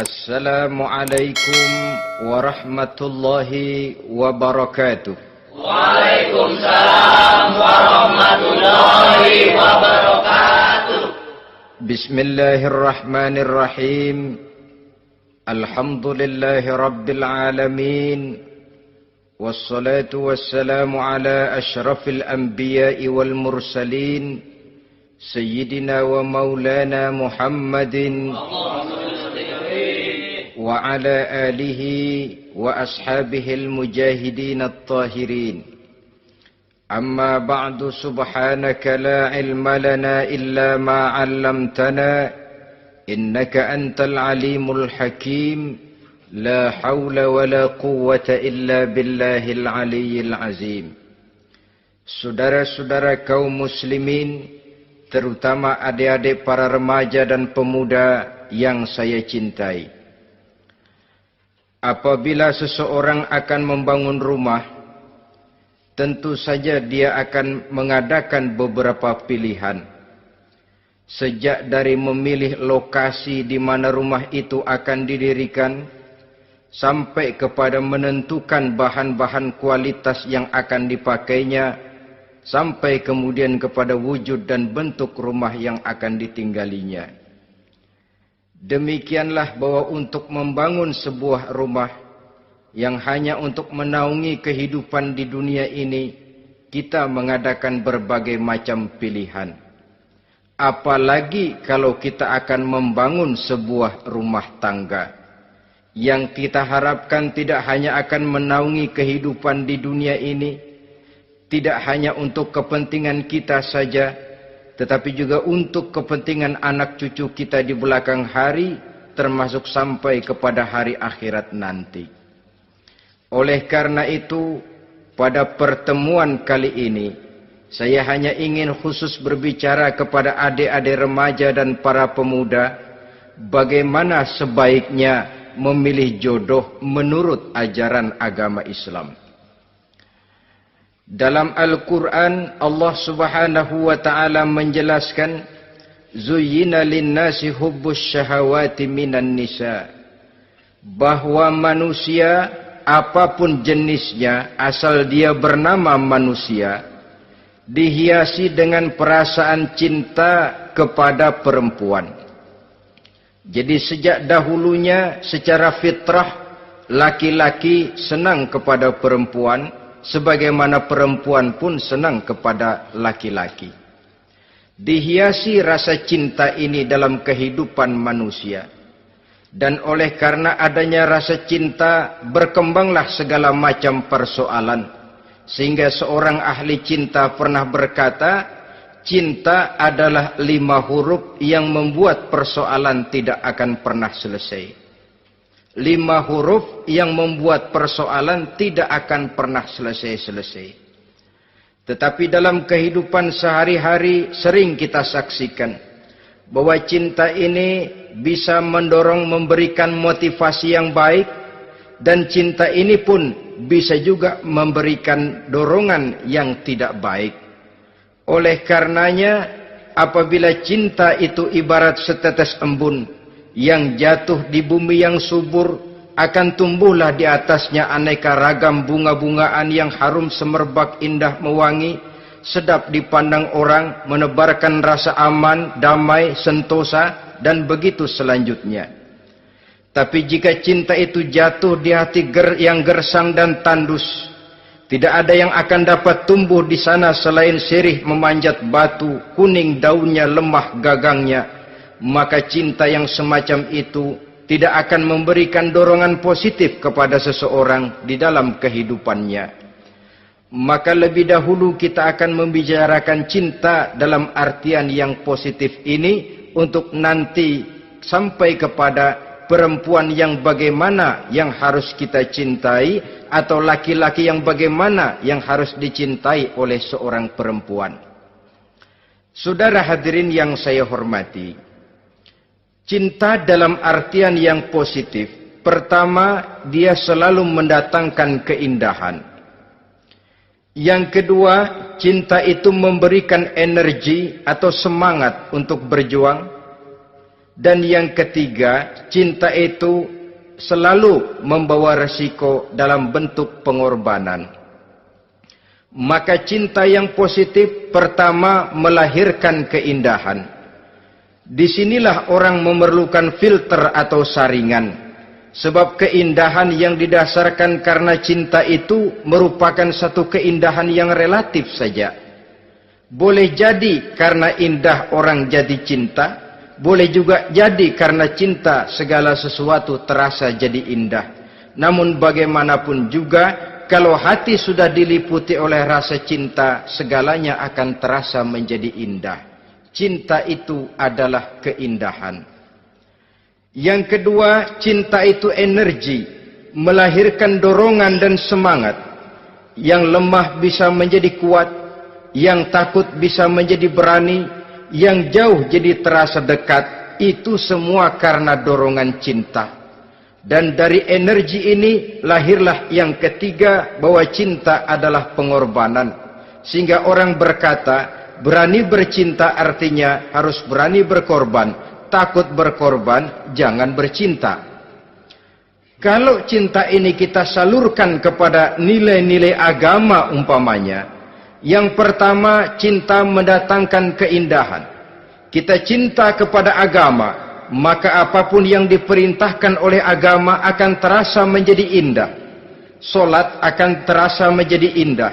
Assalamualaikum warahmatullahi wabarakatuh. Waalaikumsalam warahmatullahi wabarakatuh. Bismillahirrahmanirrahim. Alhamdulillahi rabbil alamin. Wassalatu wassalamu ala ashrafil anbiya'i wal mursalin. Sayyidina wa maulana Muhammadin wa ala alihi wa ashabihil mujahidin at-tahirin. Amma ba'du, subhanaka la ilma lana illa ma 'allamtana innaka antal alimul hakim. La hawla wa la quwwata illa billahil aliyyil azim. Saudara-saudara kaum muslimin, terutama adik-adik para remaja dan pemuda yang saya cintai. Apabila seseorang akan membangun rumah, tentu saja dia akan mengadakan beberapa pilihan. Sejak dari memilih lokasi di mana rumah itu akan didirikan, sampai kepada menentukan bahan-bahan kualitas yang akan dipakainya, sampai kemudian kepada wujud dan bentuk rumah yang akan ditinggalinya. Demikianlah bahwa untuk membangun sebuah rumah yang hanya untuk menaungi kehidupan di dunia ini, kita mengadakan berbagai macam pilihan. Apalagi kalau kita akan membangun sebuah rumah tangga yang kita harapkan tidak hanya akan menaungi kehidupan di dunia ini, tidak hanya untuk kepentingan kita saja, tetapi juga untuk kepentingan anak cucu kita di belakang hari, termasuk sampai kepada hari akhirat nanti. Oleh karena itu, pada pertemuan kali ini, saya hanya ingin khusus berbicara kepada adik-adik remaja dan para pemuda, bagaimana sebaiknya memilih jodoh menurut ajaran agama Islam. Dalam Al-Quran, Allah Subhanahu wa ta'ala menjelaskan, Zuyyina linnasi hubbus syahawati minan nisa, bahwa manusia apapun jenisnya, asal dia bernama manusia, dihiasi dengan perasaan cinta kepada perempuan. Jadi sejak dahulunya secara fitrah laki-laki senang kepada perempuan, sebagaimana perempuan pun senang kepada laki-laki. Dihiasi rasa cinta ini dalam kehidupan manusia. Dan oleh karena adanya rasa cinta, berkembanglah segala macam persoalan. Sehingga seorang ahli cinta pernah berkata, cinta adalah 5 huruf yang membuat persoalan tidak akan pernah selesai. 5 huruf yang membuat persoalan tidak akan pernah selesai-selesai. Tetapi dalam kehidupan sehari-hari sering kita saksikan bahwa cinta ini bisa mendorong, memberikan motivasi yang baik, dan cinta ini pun bisa juga memberikan dorongan yang tidak baik. Oleh karenanya, apabila cinta itu ibarat setetes embun yang jatuh di bumi yang subur, akan tumbuhlah di atasnya aneka ragam bunga-bungaan yang harum semerbak, indah mewangi, sedap dipandang orang, menebarkan rasa aman, damai, sentosa, dan begitu selanjutnya. Tapi jika cinta itu jatuh di hati yang gersang dan tandus, tidak ada yang akan dapat tumbuh di sana selain sirih memanjat batu, kuning daunnya, lemah gagangnya. Maka cinta yang semacam itu tidak akan memberikan dorongan positif kepada seseorang di dalam kehidupannya. Maka lebih dahulu kita akan membicarakan cinta dalam artian yang positif ini, untuk nanti sampai kepada perempuan yang bagaimana yang harus kita cintai, atau laki-laki yang bagaimana yang harus dicintai oleh seorang perempuan. Saudara hadirin yang saya hormati, cinta dalam artian yang positif, pertama, dia selalu mendatangkan keindahan. Yang kedua, cinta itu memberikan energi atau semangat untuk berjuang. Dan yang ketiga, cinta itu selalu membawa resiko dalam bentuk pengorbanan. Maka cinta yang positif pertama melahirkan keindahan. Disinilah orang memerlukan filter atau saringan. Sebab keindahan yang didasarkan karena cinta itu merupakan satu keindahan yang relatif saja. Boleh jadi karena indah orang jadi cinta, boleh juga jadi karena cinta segala sesuatu terasa jadi indah. Namun bagaimanapun juga, kalau hati sudah diliputi oleh rasa cinta, segalanya akan terasa menjadi indah. Cinta itu adalah keindahan. Yang kedua, cinta itu energi, melahirkan dorongan dan semangat. Yang lemah bisa menjadi kuat, yang takut bisa menjadi berani, yang jauh jadi terasa dekat. Itu semua karena dorongan cinta. Dan dari energi ini lahirlah yang ketiga, bahwa cinta adalah pengorbanan. Sehingga orang berkata, berani bercinta artinya harus berani berkorban. Takut berkorban, jangan bercinta. Kalau cinta ini kita salurkan kepada nilai-nilai agama umpamanya, yang pertama, cinta mendatangkan keindahan. Kita cinta kepada agama, maka apapun yang diperintahkan oleh agama akan terasa menjadi indah. Solat akan terasa menjadi indah.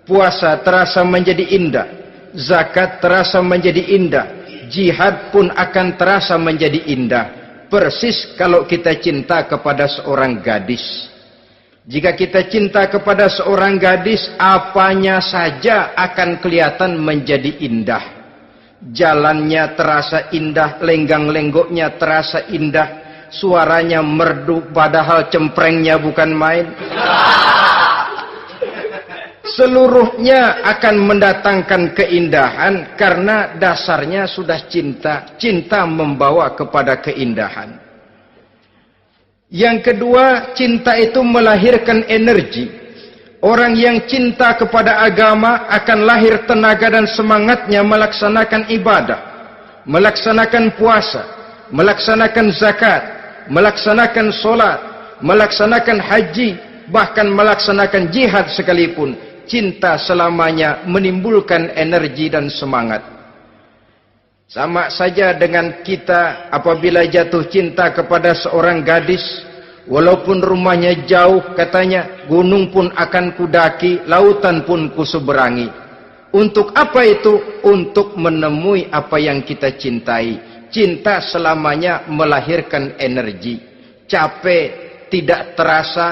Puasa terasa menjadi indah. Zakat terasa menjadi indah. Jihad pun akan terasa menjadi indah. Persis kalau kita cinta kepada seorang gadis. Jika kita cinta kepada seorang gadis, apanya saja akan kelihatan menjadi indah. Jalannya terasa indah, lenggang-lenggoknya terasa indah, suaranya merdu padahal cemprengnya bukan main. Seluruhnya akan mendatangkan keindahan karena dasarnya sudah cinta. Cinta membawa kepada keindahan. Yang kedua, cinta itu melahirkan energi. Orang yang cinta kepada agama akan lahir tenaga dan semangatnya melaksanakan ibadah, melaksanakan puasa, melaksanakan zakat, melaksanakan solat, melaksanakan haji, bahkan melaksanakan jihad sekalipun. Cinta selamanya menimbulkan energi dan semangat. Sama saja dengan kita apabila jatuh cinta kepada seorang gadis, walaupun rumahnya jauh, katanya, gunung pun akan kudaki, lautan pun kuseberangi. Untuk apa itu? Untuk menemui apa yang kita cintai. Cinta selamanya melahirkan energi. Capek tidak terasa,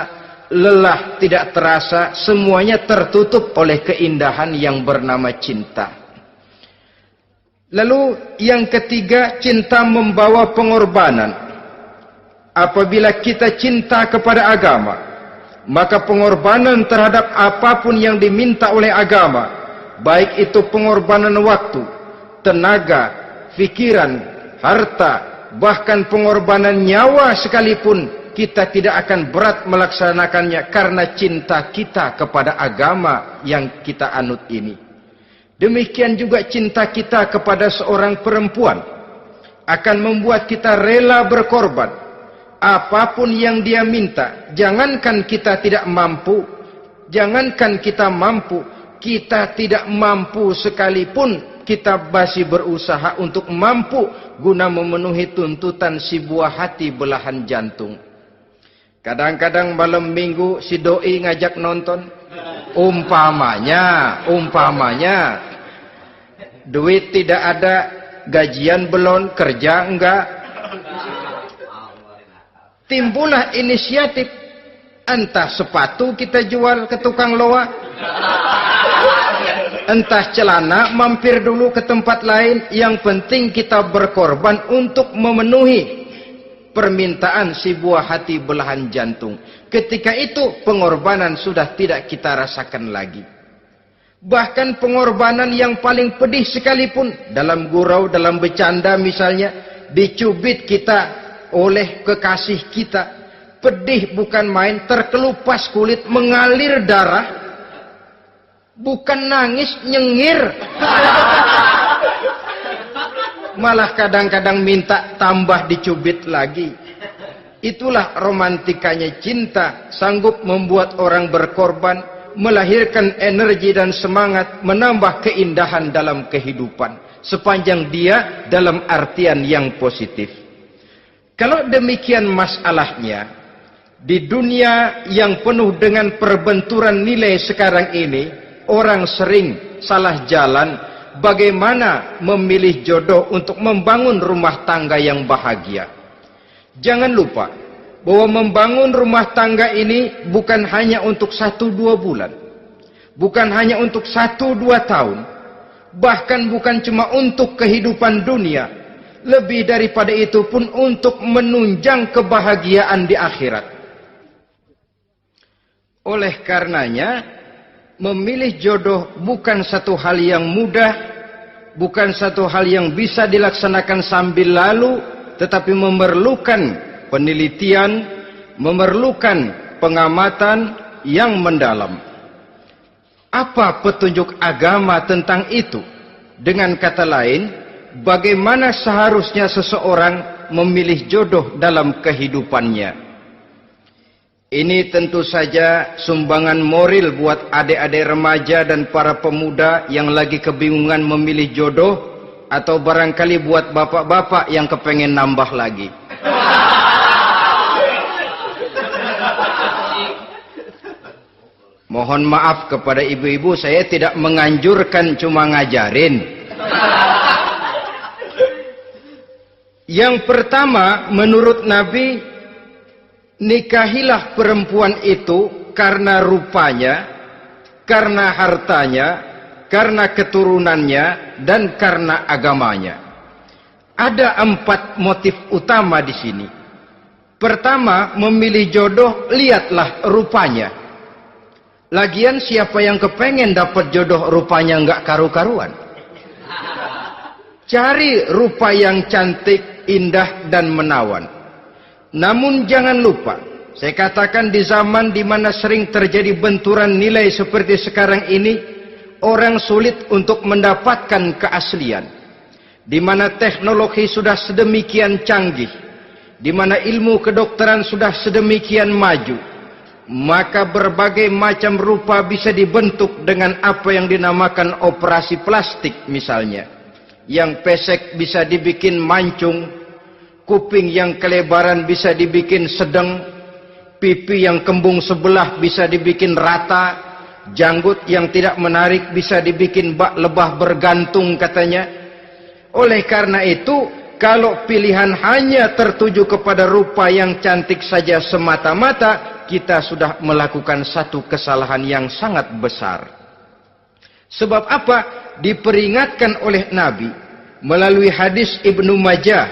lelah tidak terasa, semuanya tertutup oleh keindahan yang bernama cinta. Lalu yang ketiga, cinta membawa pengorbanan. Apabila kita cinta kepada agama, maka pengorbanan terhadap apapun yang diminta oleh agama, baik itu pengorbanan waktu, tenaga, pikiran, harta, bahkan pengorbanan nyawa sekalipun, kita tidak akan berat melaksanakannya karena cinta kita kepada agama yang kita anut ini. Demikian juga cinta kita kepada seorang perempuan akan membuat kita rela berkorban. Apapun yang dia minta, jangankan kita tidak mampu, kita tidak mampu sekalipun, kita masih berusaha untuk mampu guna memenuhi tuntutan si buah hati belahan jantung. Kadang-kadang malam minggu si doi ngajak nonton. Umpamanya duit tidak ada, gajian belum, kerja enggak. Timbullah inisiatif, entah sepatu kita jual ke tukang loa, entah celana mampir dulu ke tempat lain. Yang penting kita berkorban untuk memenuhi permintaan si buah hati belahan jantung. Ketika itu pengorbanan sudah tidak kita rasakan lagi. Bahkan pengorbanan yang paling pedih sekalipun, dalam gurau, dalam bercanda misalnya, dicubit kita oleh kekasih kita, pedih bukan main, terkelupas kulit, mengalir darah, bukan nangis, nyengir. malah kadang-kadang minta tambah dicubit lagi. Itulah romantikanya cinta, sanggup membuat orang berkorban, melahirkan energi dan semangat, menambah keindahan dalam kehidupan, sepanjang dia dalam artian yang positif. Kalau demikian masalahnya, di dunia yang penuh dengan perbenturan nilai sekarang ini, orang sering salah jalan bagaimana memilih jodoh untuk membangun rumah tangga yang bahagia. Jangan lupa bahwa membangun rumah tangga ini bukan hanya untuk 1-2 bulan, bukan hanya untuk 1-2 tahun, bahkan bukan cuma untuk kehidupan dunia, lebih daripada itu pun untuk menunjang kebahagiaan di akhirat. Oleh karenanya, memilih jodoh bukan satu hal yang mudah, bukan satu hal yang bisa dilaksanakan sambil lalu, tetapi memerlukan penelitian, memerlukan pengamatan yang mendalam. Apa petunjuk agama tentang itu? Dengan kata lain, bagaimana seharusnya seseorang memilih jodoh dalam kehidupannya? Ini tentu saja sumbangan moral buat adik-adik remaja dan para pemuda yang lagi kebingungan memilih jodoh, atau barangkali buat bapak-bapak yang kepengen nambah lagi. Mohon maaf kepada ibu-ibu, saya tidak menganjurkan, cuma ngajarin. Yang pertama, menurut Nabi, nikahilah perempuan itu karena rupanya, karena hartanya, karena keturunannya, dan karena agamanya. Ada 4 motif utama di sini. Pertama, memilih jodoh, lihatlah rupanya. Lagian siapa yang kepengen dapat jodoh rupanya nggak karu-karuan? Cari rupa yang cantik, indah, dan menawan. Namun jangan lupa, saya katakan di zaman di mana sering terjadi benturan nilai seperti sekarang ini, orang sulit untuk mendapatkan keaslian. Di mana teknologi sudah sedemikian canggih, di mana ilmu kedokteran sudah sedemikian maju, maka berbagai macam rupa bisa dibentuk dengan apa yang dinamakan operasi plastik misalnya. Yang pesek bisa dibikin mancung, kuping yang kelebaran bisa dibikin sedang, pipi yang kembung sebelah bisa dibikin rata, janggut yang tidak menarik bisa dibikin bak lebah bergantung katanya. Oleh karena itu, kalau pilihan hanya tertuju kepada rupa yang cantik saja semata-mata, kita sudah melakukan satu kesalahan yang sangat besar. Sebab apa? Diperingatkan oleh Nabi melalui hadis Ibnu Majah,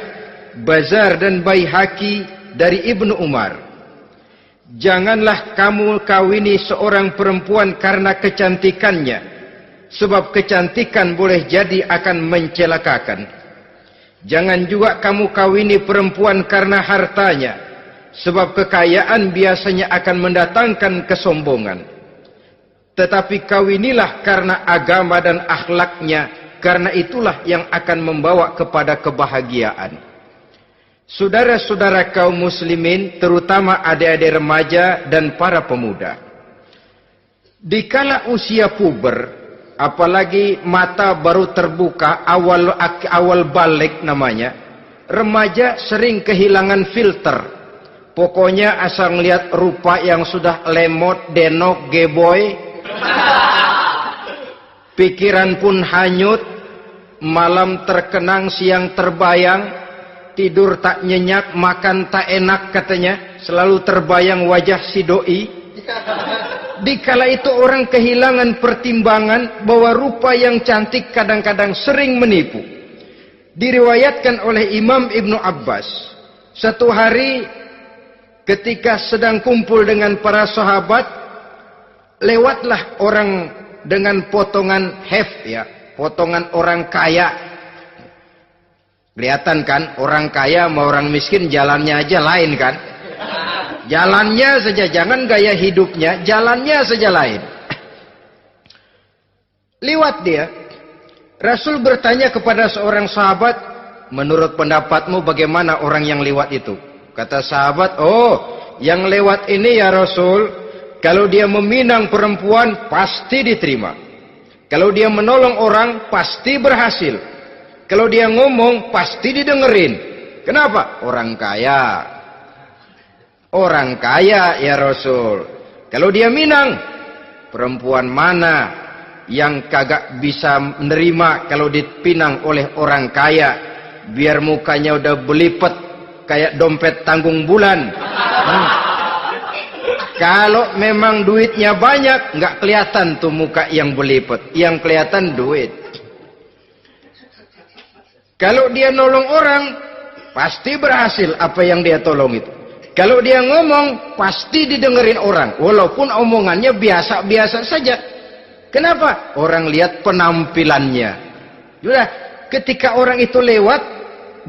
Bazar dan Baihaqi dari Ibnu Umar. Janganlah kamu kawini seorang perempuan karena kecantikannya, sebab kecantikan boleh jadi akan mencelakakan. Jangan juga kamu kawini perempuan karena hartanya, sebab kekayaan biasanya akan mendatangkan kesombongan. Tetapi kawinilah karena agama dan akhlaknya, karena itulah yang akan membawa kepada kebahagiaan. Saudara-saudara kaum muslimin, terutama adik-adik remaja dan para pemuda, dikala usia puber, apalagi mata baru terbuka, awal balik namanya, remaja sering kehilangan filter. Pokoknya asal ngelihat rupa yang sudah lemot, denok, geboy, pikiran pun hanyut, malam terkenang, siang terbayang, tidur tak nyenyak, makan tak enak katanya, selalu terbayang wajah si doi. Dikala itu orang kehilangan pertimbangan bahwa rupa yang cantik kadang-kadang sering menipu. Diriwayatkan oleh Imam Ibnu Abbas, satu hari ketika sedang kumpul dengan para sahabat, lewatlah orang dengan potongan potongan orang kaya. Kelihatan kan, orang kaya sama orang miskin jalannya aja lain kan. Jalannya saja, jangan gaya hidupnya, jalannya saja lain. Lewat dia, Rasul bertanya kepada seorang sahabat, menurut pendapatmu bagaimana orang yang lewat itu? Kata sahabat, oh, yang lewat ini ya Rasul, kalau dia meminang perempuan pasti diterima. Kalau dia menolong orang pasti berhasil. Kalau dia ngomong pasti didengerin. Kenapa? Orang kaya. Orang kaya ya Rasul. Kalau dia minang, perempuan mana yang kagak bisa menerima kalau dipinang oleh orang kaya? Biar mukanya udah belipet kayak dompet tanggung bulan. Kalau memang duitnya banyak, nggak kelihatan tuh muka yang belipet, yang kelihatan duit. Kalau dia nolong orang, pasti berhasil apa yang dia tolong itu. Kalau dia ngomong, pasti didengerin orang, walaupun omongannya biasa-biasa saja. Kenapa? Orang lihat penampilannya. Sudah, ketika orang itu lewat,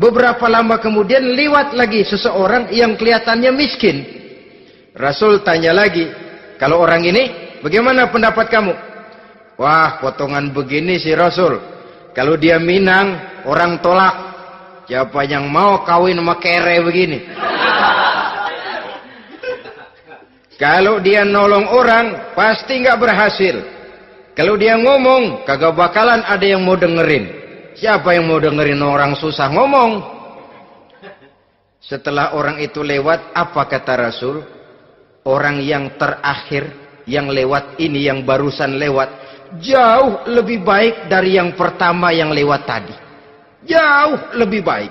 beberapa lama kemudian lewat lagi seseorang yang kelihatannya miskin. Rasul tanya lagi, kalau orang ini bagaimana pendapat kamu? Wah, potongan begini sih Rasul. Kalau dia minang, orang tolak. Siapa yang mau kawin sama kere begini? Kalau dia nolong orang, pasti nggak berhasil. Kalau dia ngomong, kagak bakalan ada yang mau dengerin. Siapa yang mau dengerin orang susah ngomong? Setelah orang itu lewat, apa kata Rasul? Orang yang terakhir, yang lewat ini, yang barusan lewat, jauh lebih baik dari yang pertama yang lewat tadi. Jauh lebih baik.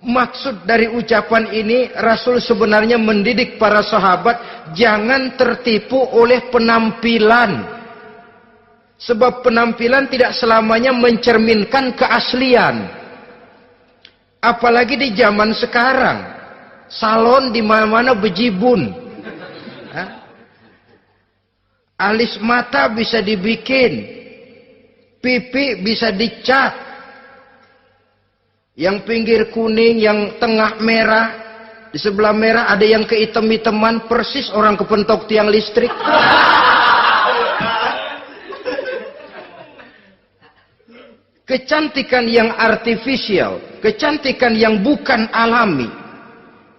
Maksud dari ucapan ini, Rasul sebenarnya mendidik para sahabat, jangan tertipu oleh penampilan. Sebab penampilan tidak selamanya mencerminkan keaslian. Apalagi di zaman sekarang, salon di mana-mana bejibun. Alis mata bisa dibikin, pipi bisa dicat. Yang pinggir kuning, yang tengah merah, di sebelah merah ada yang kehitam-hitaman, persis orang kepentok tiang listrik. Kecantikan yang artifisial, kecantikan yang bukan alami.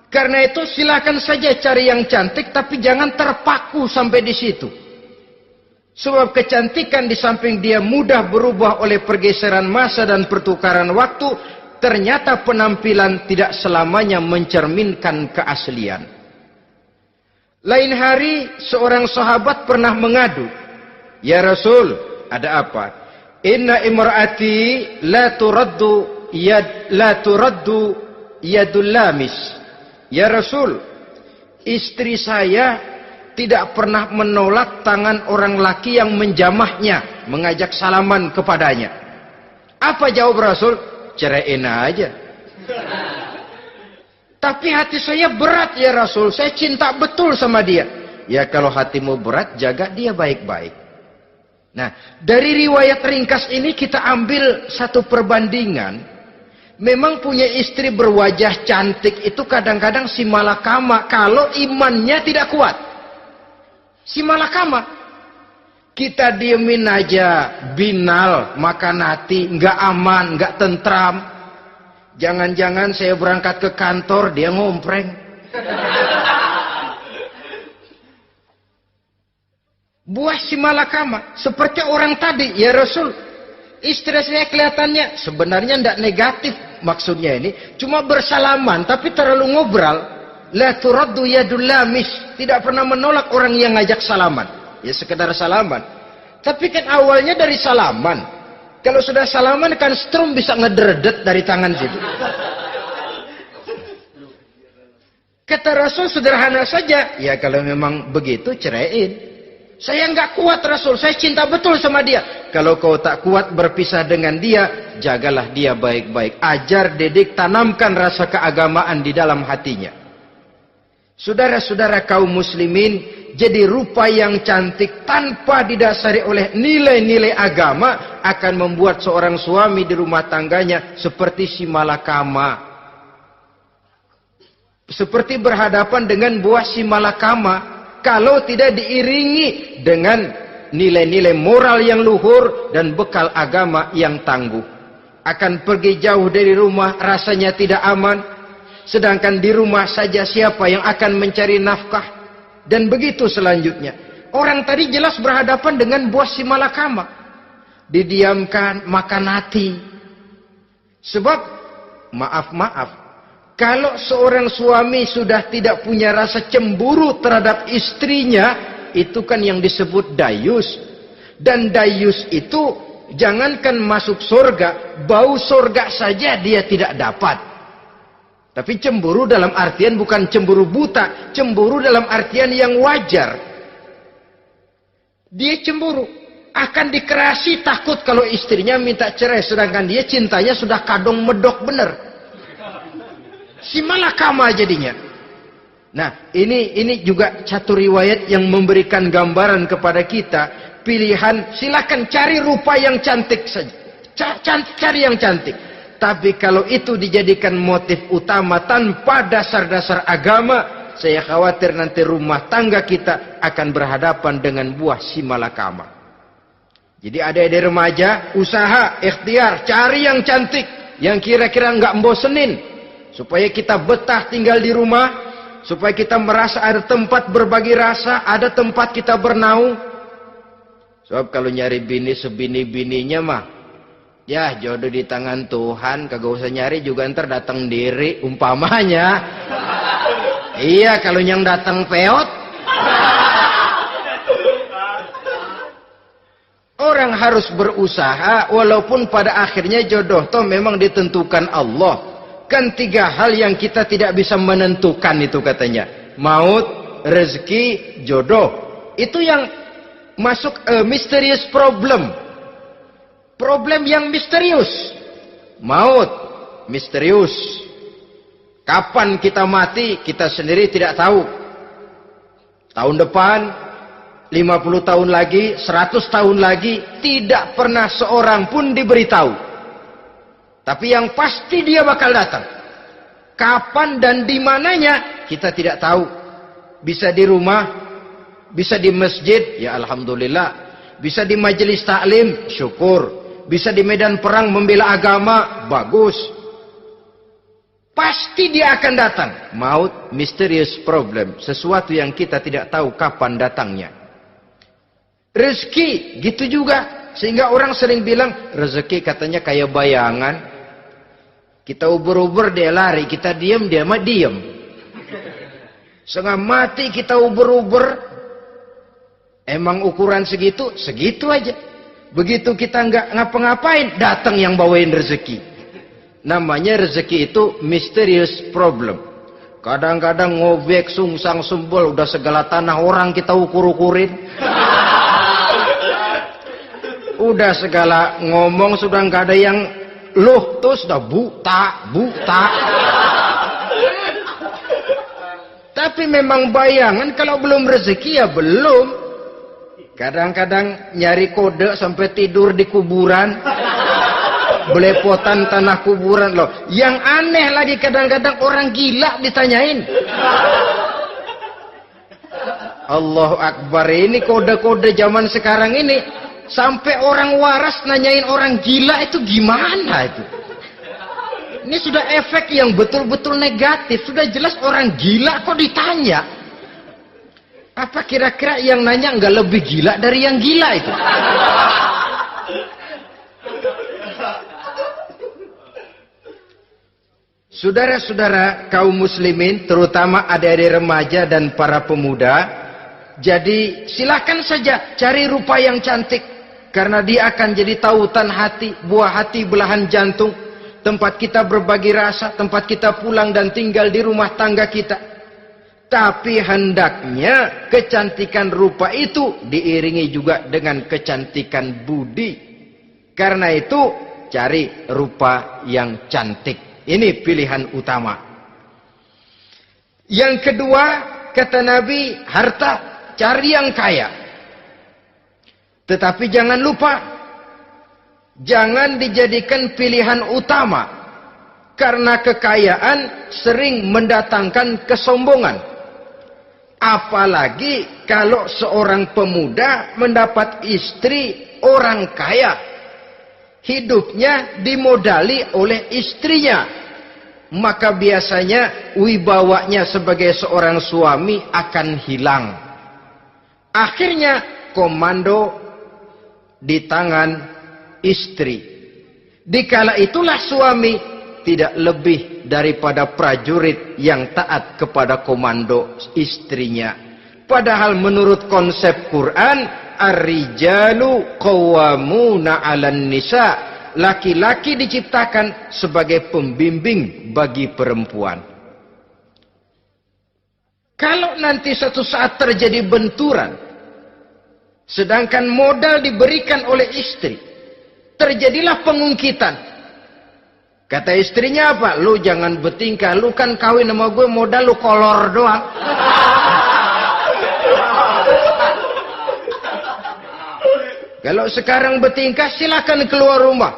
Karena itu silakan saja cari yang cantik, tapi jangan terpaku sampai di situ. Sebab kecantikan di samping dia mudah berubah oleh pergeseran masa dan pertukaran waktu, ternyata penampilan tidak selamanya mencerminkan keaslian. Lain hari seorang sahabat pernah mengadu, "Ya Rasul, ada apa? Inna imraati la turaddu yadul lamis." Ya Rasul, istri saya tidak pernah menolak tangan orang laki yang menjamahnya, mengajak salaman kepadanya. Apa jawab Rasul? Ceraiin aja. Tapi hati saya berat ya Rasul, saya cinta betul sama dia. Ya kalau hatimu berat, jaga dia baik-baik. Nah, dari riwayat ringkas ini kita ambil satu perbandingan. Memang punya istri berwajah cantik itu kadang-kadang si malakama kalau imannya tidak kuat. Si malakama. Kita diemin aja, binal, makan hati, nggak aman, nggak tentram. Jangan-jangan saya berangkat ke kantor, dia ngompreng. Buah si malakama, seperti orang tadi, ya Rasul. Istri saya kelihatannya sebenarnya tidak negatif maksudnya ini, cuma bersalaman tapi terlalu ngobrol. La turaddu yadul lamis, tidak pernah menolak orang yang ngajak salaman. Ya sekedar salaman. Tapi kan awalnya dari salaman. Kalau sudah salaman kan strum bisa ngederdet dari tangan situ. Kata Rasul sederhana saja, ya kalau memang begitu ceraiin. Saya nggak kuat Rasul, saya cinta betul sama dia. Kalau kau tak kuat berpisah dengan dia, jagalah dia baik-baik. Ajar, didik, tanamkan rasa keagamaan di dalam hatinya. Saudara-saudara kaum muslimin, jadi rupa yang cantik tanpa didasari oleh nilai-nilai agama akan membuat seorang suami di rumah tangganya seperti si malakama. Seperti berhadapan dengan buah si malakama. Kalau tidak diiringi dengan nilai-nilai moral yang luhur dan bekal agama yang tangguh. akan pergi jauh dari rumah rasanya tidak aman, sedangkan di rumah saja siapa yang akan mencari nafkah, dan begitu selanjutnya. Orang tadi jelas berhadapan dengan buah si malakama, didiamkan, makan hati. Sebab maaf, kalau seorang suami sudah tidak punya rasa cemburu terhadap istrinya, itu kan yang disebut dayus. Dan dayus itu jangankan masuk surga, bau surga saja dia tidak dapat. Tapi cemburu dalam artian bukan cemburu buta, cemburu dalam artian yang wajar. Dia cemburu, akan dikerasi takut kalau istrinya minta cerai, sedangkan dia cintanya sudah kadung medok bener. Si malakama jadinya. Nah, ini juga satu riwayat yang memberikan gambaran kepada kita. Pilihan, silakan cari rupa yang cantik saja. Cari yang cantik. Tapi kalau itu dijadikan motif utama tanpa dasar-dasar agama, saya khawatir nanti rumah tangga kita akan berhadapan dengan buah si malakama. Jadi adik-adik remaja, usaha, ikhtiar, cari yang cantik, yang kira-kira nggak membosenin, supaya kita betah tinggal di rumah, supaya kita merasa ada tempat berbagi rasa, ada tempat kita bernaung. Sebab kalau nyari bini sebini-bininya mah, ya jodoh di tangan Tuhan, kagak usah nyari juga ntar datang diri umpamanya. Iya, kalau yang datang peot. Orang harus berusaha walaupun pada akhirnya jodoh toh memang ditentukan Allah. Kan 3 hal yang kita tidak bisa menentukan itu katanya. Maut, rezeki, jodoh. Itu yang masuk mysterious problem. Problem yang misterius. Maut, misterius. Kapan kita mati, kita sendiri tidak tahu. Tahun depan, 50 tahun lagi, 100 tahun lagi, tidak pernah seorang pun diberitahu. Tapi yang pasti dia bakal datang. Kapan dan di mananya, kita tidak tahu. Bisa di rumah, bisa di masjid, ya alhamdulillah. Bisa di majelis taklim, syukur. Bisa di medan perang membela agama, bagus. Pasti dia akan datang. Maut, mysterious problem. Sesuatu yang kita tidak tahu kapan datangnya. Rezeki, gitu juga. Sehingga orang sering bilang, rezeki katanya kayak bayangan. Kita uber-uber, dia lari. Kita diam, dia mah diam. Setengah mati kita uber-uber. Emang ukuran segitu? Segitu aja. Begitu kita nggak ngapa-ngapain, datang yang bawain rezeki. Namanya rezeki itu mysterious problem. Kadang-kadang ngobek, sungsang, sumbul, udah segala tanah orang kita ukur-ukurin. Udah segala ngomong sudah nggak ada yang loh, tuh sudah buta. Tapi memang bayangan, kalau belum rezeki ya belum. Kadang-kadang nyari kode sampai tidur di kuburan. Belepotan tanah kuburan loh. Yang aneh lagi kadang-kadang orang gila ditanyain. Allahu Akbar, ini kode-kode zaman sekarang ini. Sampai orang waras nanyain orang gila itu gimana itu. Ini sudah efek yang betul-betul negatif. Sudah jelas orang gila kok ditanya. Apa kira-kira yang nanya nggak lebih gila dari yang gila itu? Saudara-saudara kaum muslimin, terutama adik-adik remaja dan para pemuda, jadi silakan saja cari rupa yang cantik, karena dia akan jadi tautan hati, buah hati belahan jantung, tempat kita berbagi rasa, tempat kita pulang dan tinggal di rumah tangga kita. Tapi hendaknya kecantikan rupa itu diiringi juga dengan kecantikan budi. Karena itu cari rupa yang cantik. Ini pilihan utama. Yang kedua, kata Nabi, harta, cari yang kaya. Tetapi jangan lupa, jangan dijadikan pilihan utama. Karena kekayaan sering mendatangkan kesombongan. Apalagi kalau seorang pemuda mendapat istri orang kaya. hidupnya dimodali oleh istrinya, maka biasanya wibawanya sebagai seorang suami akan hilang. Akhirnya komando di tangan istri. Dikala itulah suami tidak lebih daripada prajurit yang taat kepada komando istrinya. Padahal menurut konsep Quran, ar-rijalu qawwamuna 'alan nisa, laki-laki diciptakan sebagai pembimbing bagi perempuan. Kalau nanti suatu saat terjadi benturan, sedangkan modal diberikan oleh istri, terjadilah pengungkitan. Kata istrinya apa? Lu jangan bertingkah, lu kan kawin sama gue modal lu kolor doang. Kalau sekarang bertingkah, silakan keluar rumah.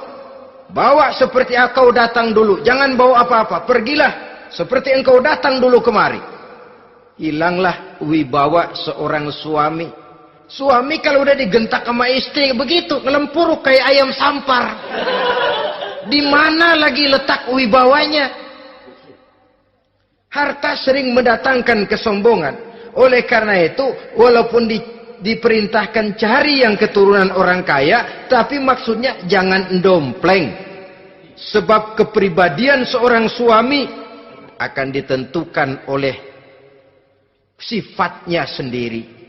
Bawa seperti engkau datang dulu. Jangan bawa apa-apa. Pergilah seperti engkau datang dulu kemari. Hilanglah wibawa seorang suami. Suami kalau udah digentak sama istri begitu, ngelempuruk kayak ayam sampar. Di mana lagi letak wibawanya? Harta sering mendatangkan kesombongan. Oleh karena itu, walaupun diperintahkan cari yang keturunan orang kaya, tapi maksudnya jangan dompleng. Sebab kepribadian seorang suami akan ditentukan oleh sifatnya sendiri.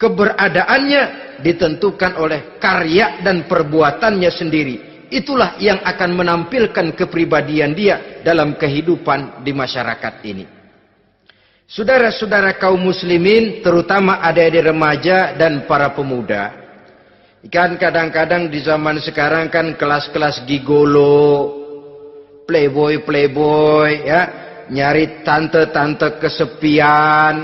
Keberadaannya ditentukan oleh karya dan perbuatannya sendiri. Itulah yang akan menampilkan kepribadian dia dalam kehidupan di masyarakat ini. Saudara-saudara kaum muslimin, terutama adik-adik remaja dan para pemuda, kan kadang-kadang di zaman sekarang kan kelas-kelas gigolo, playboy ya, nyari tante-tante kesepian,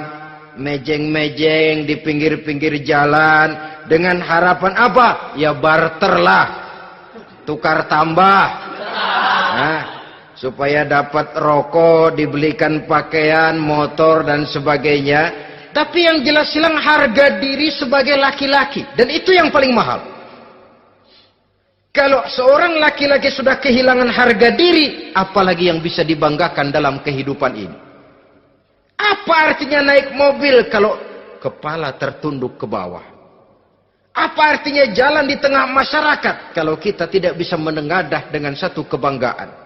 mejeng-mejeng di pinggir-pinggir jalan dengan harapan apa? Ya barter lah, tukar tambah. Nah, supaya dapat rokok, dibelikan pakaian, motor dan sebagainya. Tapi yang jelas hilang harga diri sebagai laki-laki, dan itu yang paling mahal. Kalau seorang laki-laki sudah kehilangan harga diri, apalagi yang bisa dibanggakan dalam kehidupan ini? Apa artinya naik mobil kalau kepala tertunduk ke bawah? Apa artinya jalan di tengah masyarakat kalau kita tidak bisa menengadah dengan satu kebanggaan?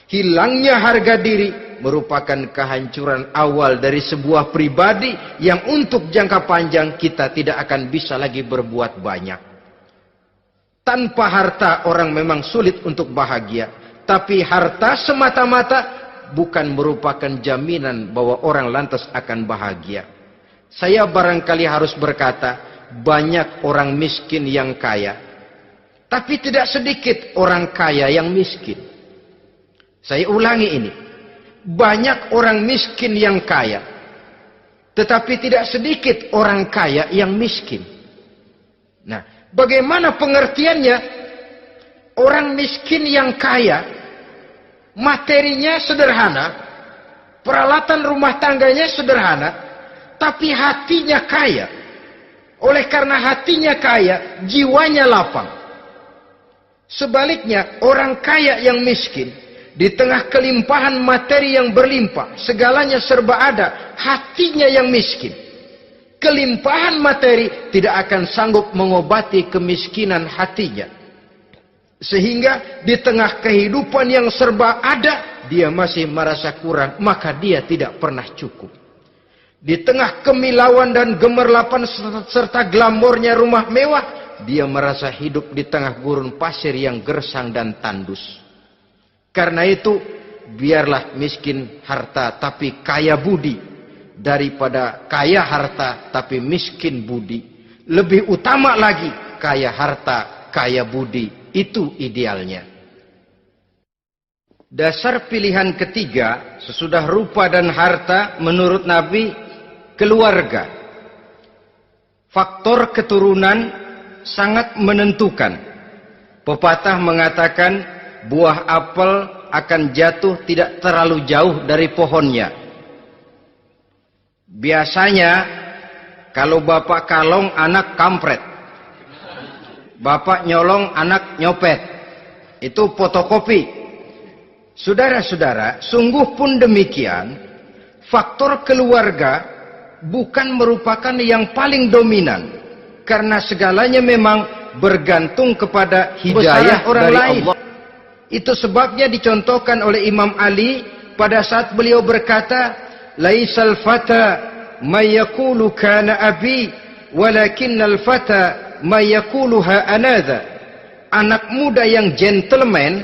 Hilangnya harga diri merupakan kehancuran awal dari sebuah pribadi yang untuk jangka panjang kita tidak akan bisa lagi berbuat banyak. Tanpa harta orang memang sulit untuk bahagia. Tapi harta semata-mata bukan merupakan jaminan bahwa orang lantas akan bahagia. Saya barangkali harus berkata, banyak orang miskin yang kaya. Tapi tidak sedikit orang kaya yang miskin. Saya ulangi ini. Banyak orang miskin yang kaya. Tetapi tidak sedikit orang kaya yang miskin. Nah, bagaimana pengertiannya? Orang miskin yang kaya, materinya sederhana, peralatan rumah tangganya sederhana, tapi hatinya kaya. Oleh karena hatinya kaya, jiwanya lapang. Sebaliknya, orang kaya yang miskin, di tengah kelimpahan materi yang berlimpah, segalanya serba ada, hatinya yang miskin. Kelimpahan materi tidak akan sanggup mengobati kemiskinan hatinya. Sehingga di tengah kehidupan yang serba ada, dia masih merasa kurang, maka dia tidak pernah cukup. Di tengah kemilauan dan gemerlapan serta glamornya rumah mewah, dia merasa hidup di tengah gurun pasir yang gersang dan tandus. Karena itu, biarlah miskin harta tapi kaya budi, daripada kaya harta tapi miskin budi. Lebih utama lagi kaya harta, kaya budi. Itu idealnya. Dasar pilihan ketiga sesudah rupa dan harta menurut Nabi, keluarga. Faktor keturunan sangat menentukan. Pepatah mengatakan, buah apel akan jatuh tidak terlalu jauh dari pohonnya. Biasanya kalau bapak kalong, anak kampret. Bapak nyolong, anak nyopet. Itu fotokopi. Saudara-saudara, sungguh pun demikian, faktor keluarga bukan merupakan yang paling dominan. Karena segalanya memang bergantung kepada hidayah orang dari lain. Allah. Itu sebabnya dicontohkan oleh Imam Ali pada saat beliau berkata, "Laisal fata may yaqulu kana abi, walakinnal fata may yaquluha anadha." Anak muda yang gentleman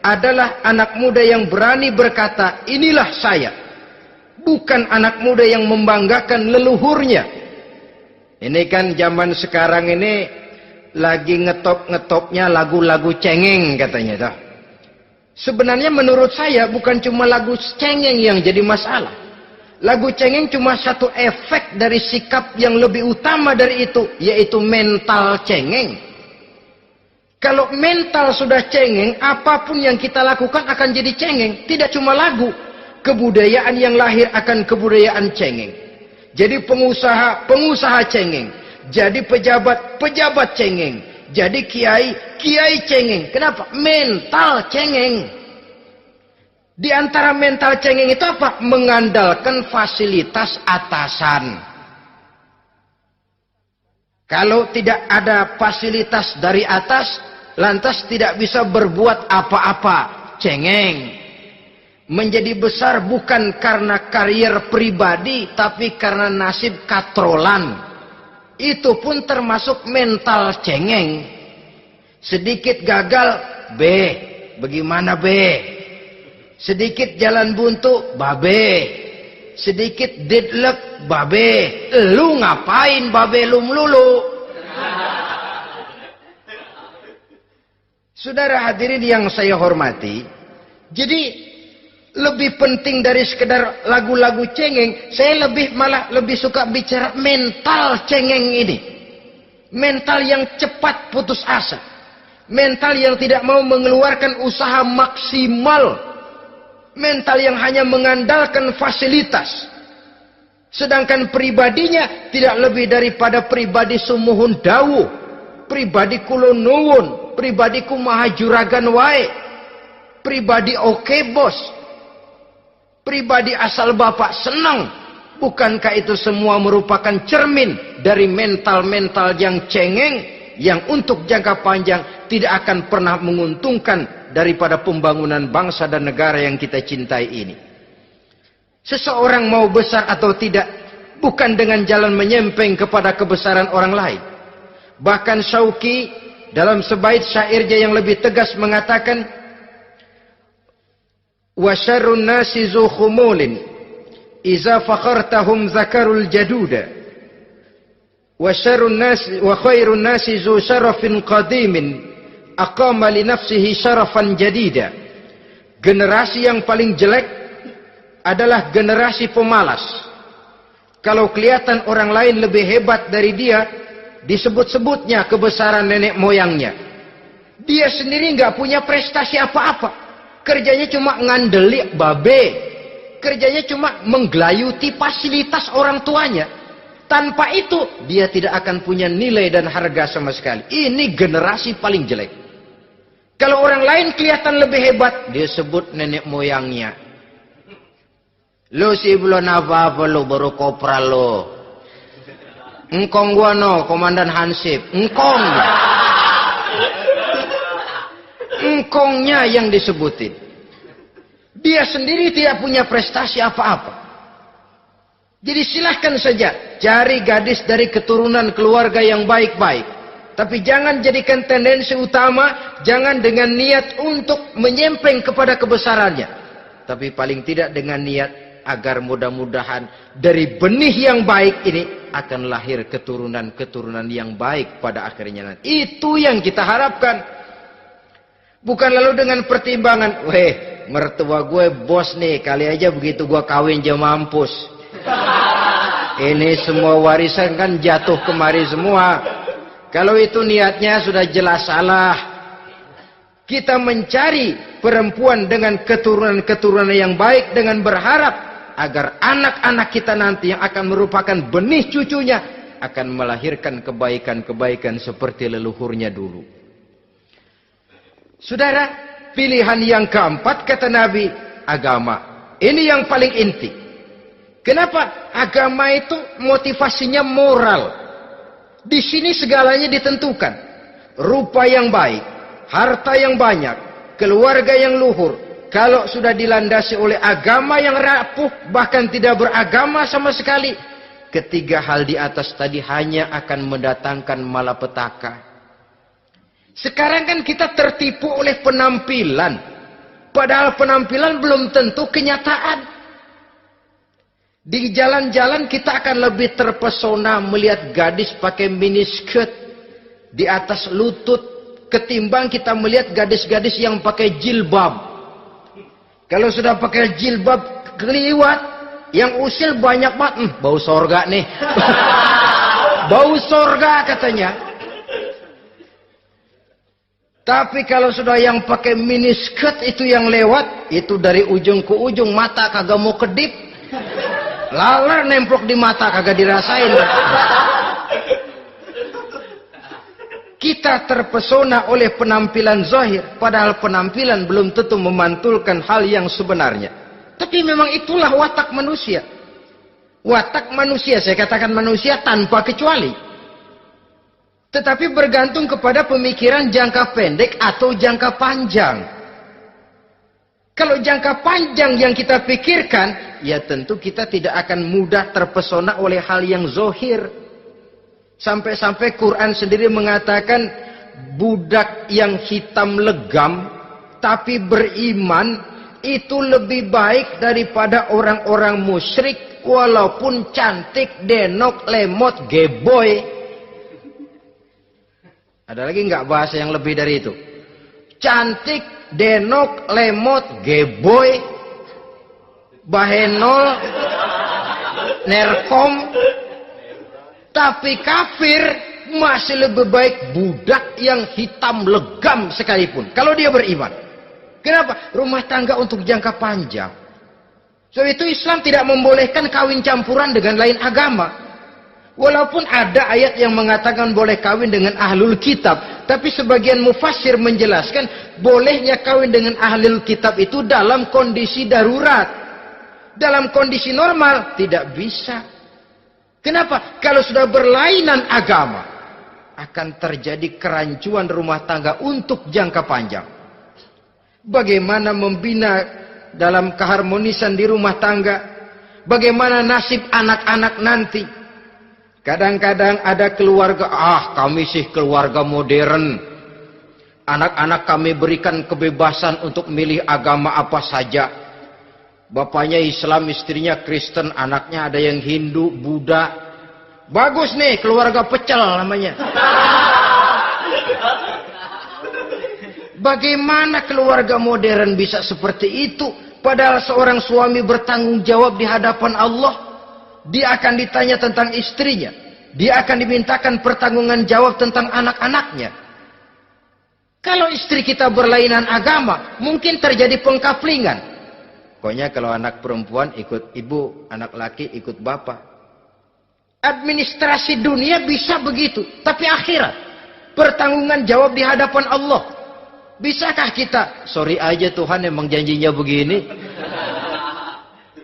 adalah anak muda yang berani berkata, "Inilah saya." Bukan anak muda yang membanggakan leluhurnya. Ini kan zaman sekarang ini lagi ngetop-ngetopnya lagu-lagu cengeng katanya toh. Sebenarnya menurut saya bukan cuma lagu cengeng yang jadi masalah. Lagu cengeng cuma satu efek dari sikap yang lebih utama dari itu, yaitu mental cengeng. Kalau mental sudah cengeng, apapun yang kita lakukan akan jadi cengeng. Tidak cuma lagu, kebudayaan yang lahir akan kebudayaan cengeng. Jadi pengusaha cengeng. Jadi pejabat cengeng. Jadi kiai cengeng. Kenapa? Mental cengeng. Di antara mental cengeng itu apa? Mengandalkan fasilitas atasan. Kalau tidak ada fasilitas dari atas, lantas tidak bisa berbuat apa-apa. Cengeng. Menjadi besar bukan karena karier pribadi, tapi karena nasib katrolan. Itu pun termasuk mental cengeng. Sedikit gagal, B. Bagaimana B? Sedikit jalan buntu, babe. Sedikit deadlock, babe. Lu ngapain babe lu melulu? Saudara hadirin yang saya hormati, jadi lebih penting dari sekedar lagu-lagu cengeng, saya malah lebih suka bicara mental cengeng ini. Mental yang cepat putus asa. Mental yang tidak mau mengeluarkan usaha maksimal. Mental yang hanya mengandalkan fasilitas. Sedangkan pribadinya tidak lebih daripada pribadi sumuhun dawuh. Pribadi kulo nuwun. Pribadi kumaha juragan wae. Pribadi oke bos. Pribadi asal bapak senang. Bukankah itu semua merupakan cermin dari mental-mental yang cengeng, yang untuk jangka panjang tidak akan pernah menguntungkan daripada pembangunan bangsa dan negara yang kita cintai ini. Seseorang mau besar atau tidak, bukan dengan jalan menyempeng kepada kebesaran orang lain. Bahkan Syauqi dalam sebaik syairnya yang lebih tegas mengatakan, wa syarrun nasi zu khumulin iza fakhartahum zakarul jaduda wa syarrun nasi wa khairun nasi zu syarafin qadimin aqama li nafsihi syarafan jadida. Generasi yang paling jelek adalah generasi pemalas. Kalau kelihatan orang lain lebih hebat dari dia, disebut-sebutnya kebesaran nenek moyangnya. Dia sendiri nggak punya prestasi apa-apa. Kerjanya cuma ngandeli babe. Kerjanya cuma menggelayuti fasilitas orang tuanya. Tanpa itu, dia tidak akan punya nilai dan harga sama sekali. Ini generasi paling jelek. Kalau orang lain kelihatan lebih hebat, dia sebut nenek moyangnya. Lu sih belum apa-apa lu, baru kopral lu. Engkong gua no, Komandan Hansip. Engkong. Engkongnya yang disebutin. Dia sendiri tidak punya prestasi apa-apa. Jadi silahkan saja cari gadis dari keturunan keluarga yang baik-baik. Tapi jangan jadikan tendensi utama, jangan dengan niat untuk menyempeng kepada kebesarannya. Tapi paling tidak dengan niat agar mudah-mudahan dari benih yang baik ini akan lahir keturunan-keturunan yang baik pada akhirnya nanti. Itu yang kita harapkan. Bukan lalu dengan pertimbangan, weh, mertua gue bos nih, kali aja begitu gue kawin aja mampus. Ini semua warisan kan jatuh kemari semua. Kalau itu niatnya sudah jelas salah. Kita mencari perempuan dengan keturunan-keturunan yang baik dengan berharap agar anak-anak kita nanti yang akan merupakan benih cucunya akan melahirkan kebaikan-kebaikan seperti leluhurnya dulu. Saudara, pilihan yang keempat kata Nabi, agama. Ini yang paling inti. Kenapa? Agama itu motivasinya moral. Di sini segalanya ditentukan. Rupa yang baik, harta yang banyak, keluarga yang luhur. Kalau sudah dilandasi oleh agama yang rapuh, bahkan tidak beragama sama sekali, ketiga hal di atas tadi hanya akan mendatangkan malapetaka. Sekarang kan kita tertipu oleh penampilan. Padahal penampilan belum tentu kenyataan. Di jalan-jalan kita akan lebih terpesona melihat gadis pakai miniskirt di atas lutut ketimbang kita melihat gadis-gadis yang pakai jilbab. Kalau sudah pakai jilbab keliwat, yang usil banyak banget, bau sorga nih. Bau sorga katanya. Tapi kalau sudah yang pakai miniskirt itu yang lewat, itu dari ujung ke ujung mata kagak mau kedip. Laler nemplok di mata kagak dirasain. Kita terpesona oleh penampilan zahir, padahal penampilan belum tentu memantulkan hal yang sebenarnya. Tapi memang itulah watak manusia. Watak manusia, saya katakan manusia tanpa kecuali. Tetapi bergantung kepada pemikiran jangka pendek atau jangka panjang. Kalau jangka panjang yang kita pikirkan, ya tentu kita tidak akan mudah terpesona oleh hal yang zahir. Sampai-sampai Quran sendiri mengatakan budak yang hitam legam tapi beriman itu lebih baik daripada orang-orang musyrik walaupun cantik, denok, lemot, geboy. Ada lagi nggak bahasa yang lebih dari itu? Cantik, denok, lemot, geboy, bahenol, nerkom. Tapi kafir masih lebih baik budak yang hitam legam sekalipun. Kalau dia beriman. Kenapa? Rumah tangga untuk jangka panjang. Sebab itu Islam tidak membolehkan kawin campuran dengan lain agama. Walaupun ada ayat yang mengatakan boleh kawin dengan ahlul kitab. Tapi sebagian mufassir menjelaskan bolehnya kawin dengan ahlul kitab itu dalam kondisi darurat. Dalam kondisi normal tidak bisa. Kenapa? Kalau sudah berlainan agama, akan terjadi kerancuan rumah tangga untuk jangka panjang. Bagaimana membina dalam keharmonisan di rumah tangga? Bagaimana nasib anak-anak nanti? Kadang-kadang ada keluarga, kami sih keluarga modern. Anak-anak kami berikan kebebasan untuk milih agama apa saja. Bapaknya Islam, istrinya Kristen, anaknya ada yang Hindu, Buddha. Bagus nih, keluarga pecel namanya. Bagaimana keluarga modern bisa seperti itu? Padahal seorang suami bertanggung jawab di hadapan Allah. Dia akan ditanya tentang istrinya. Dia akan dimintakan pertanggungan jawab tentang anak-anaknya. Kalau istri kita berlainan agama, mungkin terjadi pengkaplingan. Pokoknya kalau anak perempuan ikut ibu, anak laki ikut bapak. Administrasi dunia bisa begitu. Tapi akhirat, pertanggungan jawab di hadapan Allah. Bisakah kita? Sorry aja Tuhan emang janjinya begini.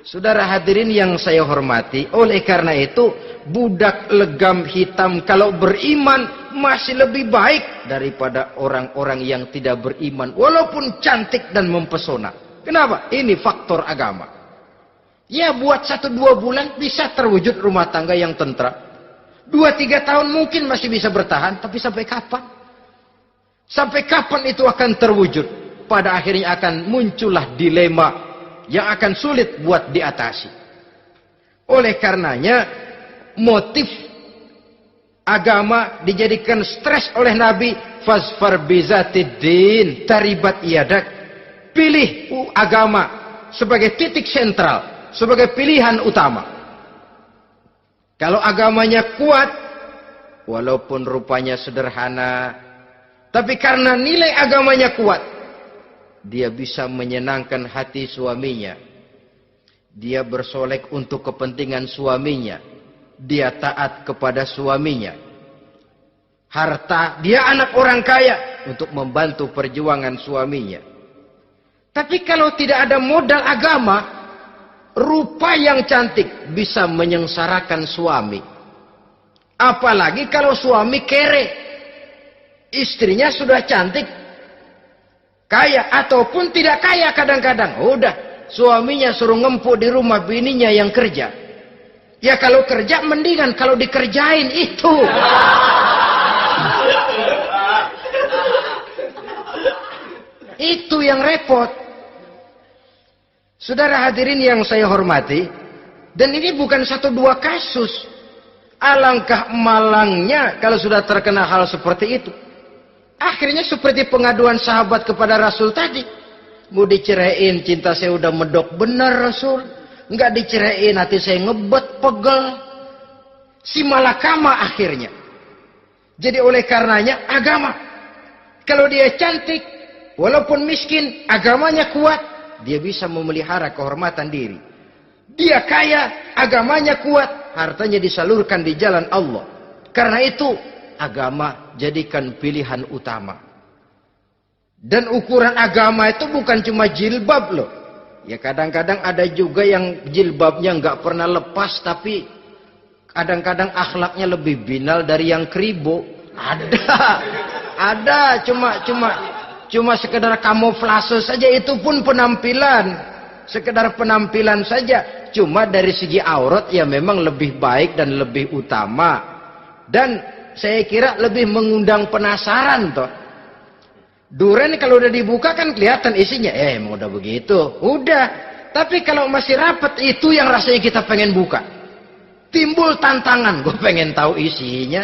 Saudara hadirin yang saya hormati, oleh karena itu budak legam hitam kalau beriman masih lebih baik daripada orang-orang yang tidak beriman walaupun cantik dan mempesona. Kenapa? Ini faktor agama. Ya buat 1-2 bulan bisa terwujud rumah tangga yang tentram. 2-3 tahun mungkin masih bisa bertahan, tapi sampai kapan? Sampai kapan itu akan terwujud? Pada akhirnya akan muncullah dilema yang akan sulit buat diatasi. Oleh karenanya motif agama dijadikan stres oleh Nabi. Fasfar bizatiddin taribat yadak. Pilih agama sebagai titik sentral, sebagai pilihan utama. Kalau agamanya kuat, walaupun rupanya sederhana, tapi karena nilai agamanya kuat, dia bisa menyenangkan hati suaminya. Dia bersolek untuk kepentingan suaminya. dia taat kepada suaminya. Harta, dia anak orang kaya untuk membantu perjuangan suaminya. Tapi kalau tidak ada modal agama, rupa yang cantik bisa menyengsarakan suami. Apalagi kalau suami kere, istrinya sudah cantik, kaya ataupun tidak kaya kadang-kadang. Udah, suaminya suruh ngempuk di rumah, bininya yang kerja. Ya kalau kerja mendingan kalau dikerjain itu. Itu yang repot. Saudara hadirin yang saya hormati, dan ini bukan satu dua kasus. Alangkah malangnya kalau sudah terkena hal seperti itu. Akhirnya seperti pengaduan sahabat kepada Rasul tadi. Mau diceraiin, cinta saya udah medok benar Rasul. Enggak diceraiin, hati saya ngebet, pegel. Si malakama akhirnya. Jadi oleh karenanya agama. Kalau dia cantik, walaupun miskin, agamanya kuat, dia bisa memelihara kehormatan diri. Dia kaya, agamanya kuat, hartanya disalurkan di jalan Allah. Karena itu, agama jadikan pilihan utama. Dan ukuran agama itu bukan cuma jilbab loh. Ya kadang-kadang ada juga yang jilbabnya nggak pernah lepas, tapi kadang-kadang akhlaknya lebih binal dari yang kribo. Ada, cuma sekedar kamuflase saja, itu pun penampilan, sekedar penampilan saja. Cuma dari segi aurat ya memang lebih baik dan lebih utama, dan saya kira lebih mengundang penasaran toh. Duren kalau udah dibuka kan kelihatan isinya, emang udah begitu, udah. Tapi kalau masih rapat, itu yang rasanya kita pengen buka. Timbul tantangan, gue pengen tahu isinya.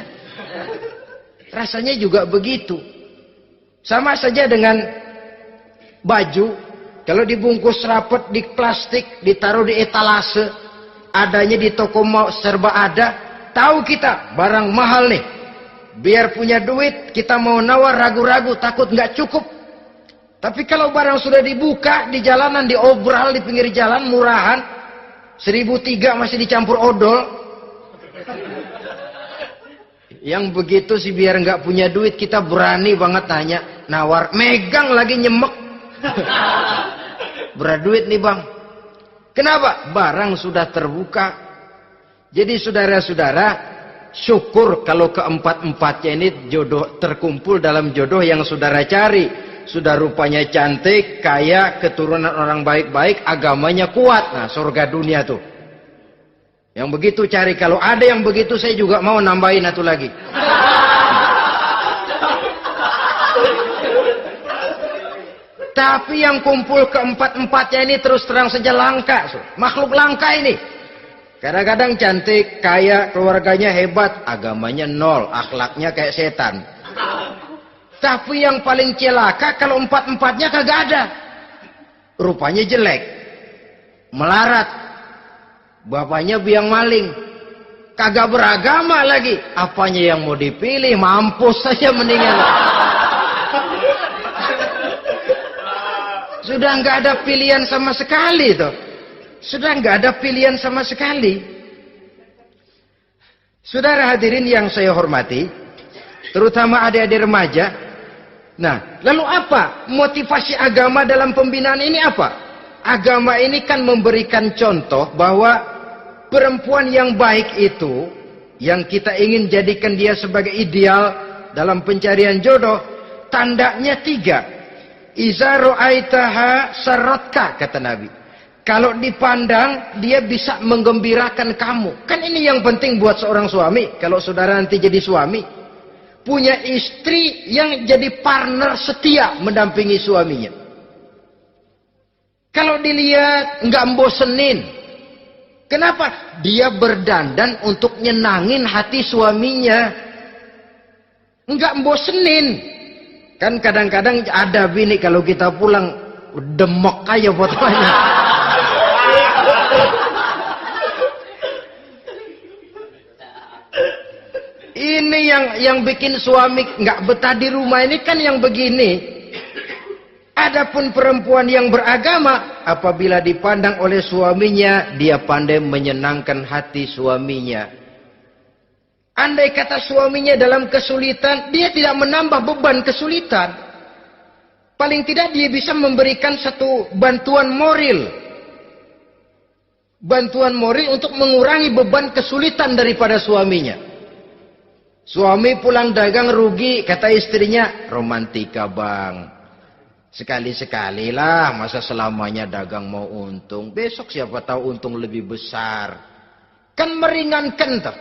Rasanya juga begitu. Sama saja dengan baju, kalau dibungkus rapat di plastik, ditaruh di etalase, adanya di toko mau serba ada, tahu kita barang mahal nih. Biar punya duit, kita mau nawar ragu-ragu, takut nggak cukup. Tapi kalau barang sudah dibuka di jalanan, diobral di pinggir jalan, murahan, 1.003 masih dicampur odol. Yang begitu sih biar nggak punya duit, kita berani banget tanya, nawar, megang lagi nyemek. Berduit nih bang. Kenapa? Barang sudah terbuka. Jadi saudara-saudara, syukur kalau keempat-empatnya ini jodoh terkumpul dalam jodoh yang saudara cari. Sudah rupanya cantik, kaya, keturunan orang baik-baik, agamanya kuat. Nah, surga dunia tuh. Yang begitu cari. Kalau ada yang begitu, saya juga mau nambahin satu lagi. Tapi yang kumpul keempat-empatnya ini terus terang saja langka. Makhluk langka ini. Kadang-kadang cantik, kaya, keluarganya hebat, agamanya nol, akhlaknya kayak setan. Tapi yang paling celaka kalau empat-empatnya kagak ada. Rupanya jelek, melarat, bapaknya biang maling, kagak beragama lagi. Apanya yang mau dipilih? Mampus saja mendingan. Sudah nggak ada pilihan sama sekali tuh. Sudah nggak ada pilihan sama sekali. Saudara hadirin yang saya hormati, terutama adik-adik remaja. Nah, lalu apa motivasi agama dalam pembinaan ini apa? Agama ini kan memberikan contoh bahwa perempuan yang baik itu, yang kita ingin jadikan dia sebagai ideal dalam pencarian jodoh, tandanya 3. Iza ra'aitaha sarratka, kata Nabi. Kalau dipandang, dia bisa menggembirakan kamu. Kan ini yang penting buat seorang suami. Kalau saudara nanti jadi suami, punya istri yang jadi partner setia mendampingi suaminya. Kalau dilihat, nggak membosenin. Kenapa? Dia berdandan untuk nyenangin hati suaminya. Nggak membosenin. Kan kadang-kadang ada bini kalau kita pulang, demok aja fotonya. Ini yang bikin suami nggak betah di rumah ini kan yang begini. Adapun perempuan yang beragama, apabila dipandang oleh suaminya, dia pandai menyenangkan hati suaminya. Andai kata suaminya dalam kesulitan, dia tidak menambah beban kesulitan. Paling tidak dia bisa memberikan satu bantuan moral. Bantuan moral untuk mengurangi beban kesulitan daripada suaminya. Suami pulang dagang rugi, kata istrinya, romantika bang. Sekali-sekali lah, masa selamanya dagang mau untung. Besok siapa tahu untung lebih besar. Kan meringankan tuh.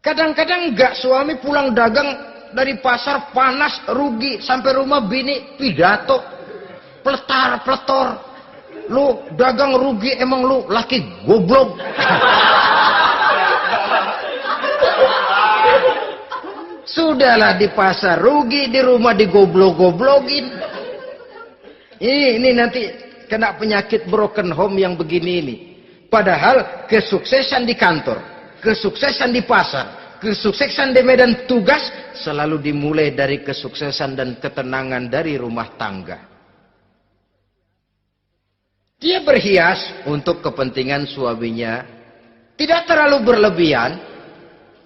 Kadang-kadang enggak, suami pulang dagang dari pasar panas, rugi, sampai rumah bini pidato, pletar-pletor. Lu dagang rugi, emang lu laki goblok. Sudahlah di pasar rugi, di rumah digoblok-goblokin. Ini nanti kena penyakit broken home yang begini ini. Padahal kesuksesan di kantor, kesuksesan di pasar, kesuksesan di medan tugas selalu dimulai dari kesuksesan dan ketenangan dari rumah tangga. Dia berhias untuk kepentingan suaminya, tidak terlalu berlebihan,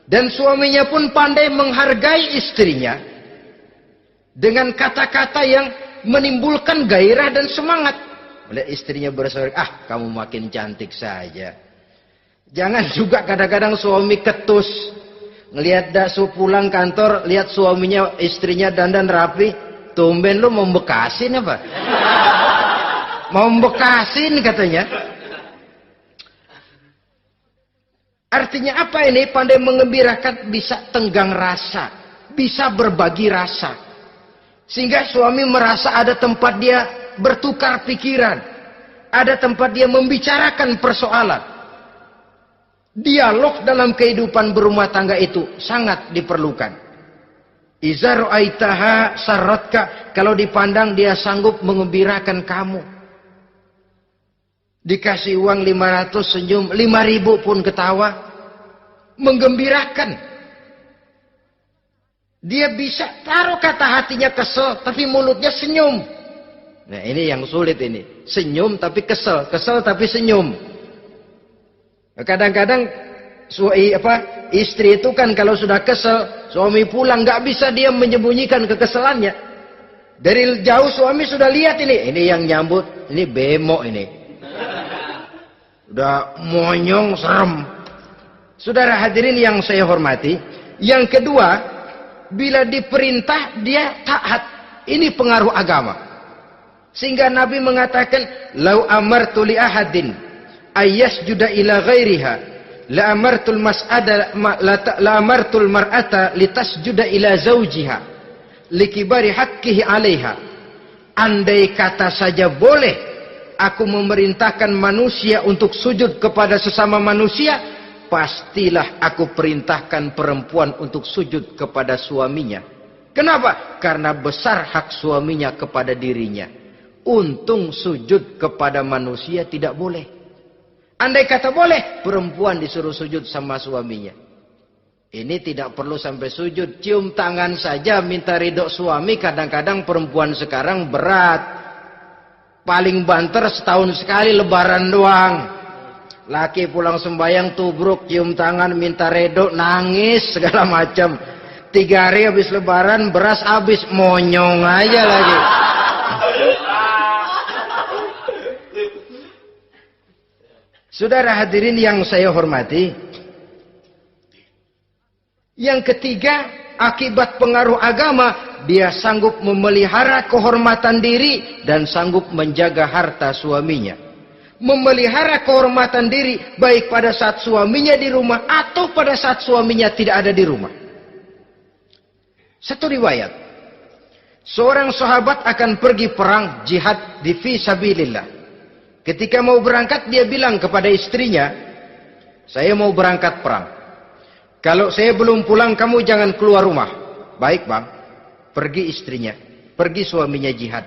dan suaminya pun pandai menghargai istrinya dengan kata-kata yang menimbulkan gairah dan semangat. Oleh istrinya bersorak, ah kamu makin cantik saja. Jangan juga kadang-kadang suami ketus. Ngelihat daksu pulang kantor, lihat suaminya, istrinya dandan rapi. Tumben lu membekasin apa? Mau membekasin katanya. Artinya apa ini? Pandai mengembirakan, bisa tenggang rasa. Bisa berbagi rasa. Sehingga suami merasa ada tempat dia bertukar pikiran. Ada tempat dia membicarakan persoalan. Dialog dalam kehidupan berumah tangga itu sangat diperlukan. Iza ra'aitaha sarratka, kalau dipandang dia sanggup mengembirakan kamu. Dikasih uang 500 senyum, 5.000 pun ketawa. Menggembirakan. Dia bisa taruh kata hatinya kesel, tapi mulutnya senyum. Nah ini yang sulit ini. Senyum tapi kesel, kesel tapi senyum. Kadang-kadang istri itu kan kalau sudah kesel, suami pulang nggak bisa dia menyembunyikan kekesalannya. Dari jauh suami sudah lihat ini yang nyambut, ini bemo ini. Udah monyong serem. Saudara hadirin yang saya hormati, yang kedua, bila diperintah dia taat. Ini pengaruh agama. Sehingga Nabi mengatakan, "Lau amartu li ahadin ayyasjuda ila ghairiha, la amartul mas'ada la amartul mar'ata litasjuda ila zawjiha likibari haqqihi 'alaiha." Andai kata saja boleh aku memerintahkan manusia untuk sujud kepada sesama manusia, pastilah aku perintahkan perempuan untuk sujud kepada suaminya. Kenapa? Karena besar hak suaminya kepada dirinya. Untung sujud kepada manusia tidak boleh. Andai kata boleh, perempuan disuruh sujud sama suaminya. Ini tidak perlu sampai sujud, cium tangan saja minta ridho suami. Kadang-kadang perempuan sekarang berat. Paling banter setahun sekali lebaran doang. Laki pulang sembahyang tubruk, cium tangan minta ridho, nangis segala macam. 3 hari habis lebaran beras habis, monyong aja lagi. Saudara hadirin yang saya hormati, yang ketiga, akibat pengaruh agama, dia sanggup memelihara kehormatan diri dan sanggup menjaga harta suaminya. Memelihara kehormatan diri baik pada saat suaminya di rumah atau pada saat suaminya tidak ada di rumah. Satu riwayat, seorang sahabat akan pergi perang jihad di fi sabilillah. Ketika mau berangkat dia bilang kepada istrinya, saya mau berangkat perang. Kalau saya belum pulang kamu jangan keluar rumah. Baik bang. Pergi istrinya, pergi suaminya jihad.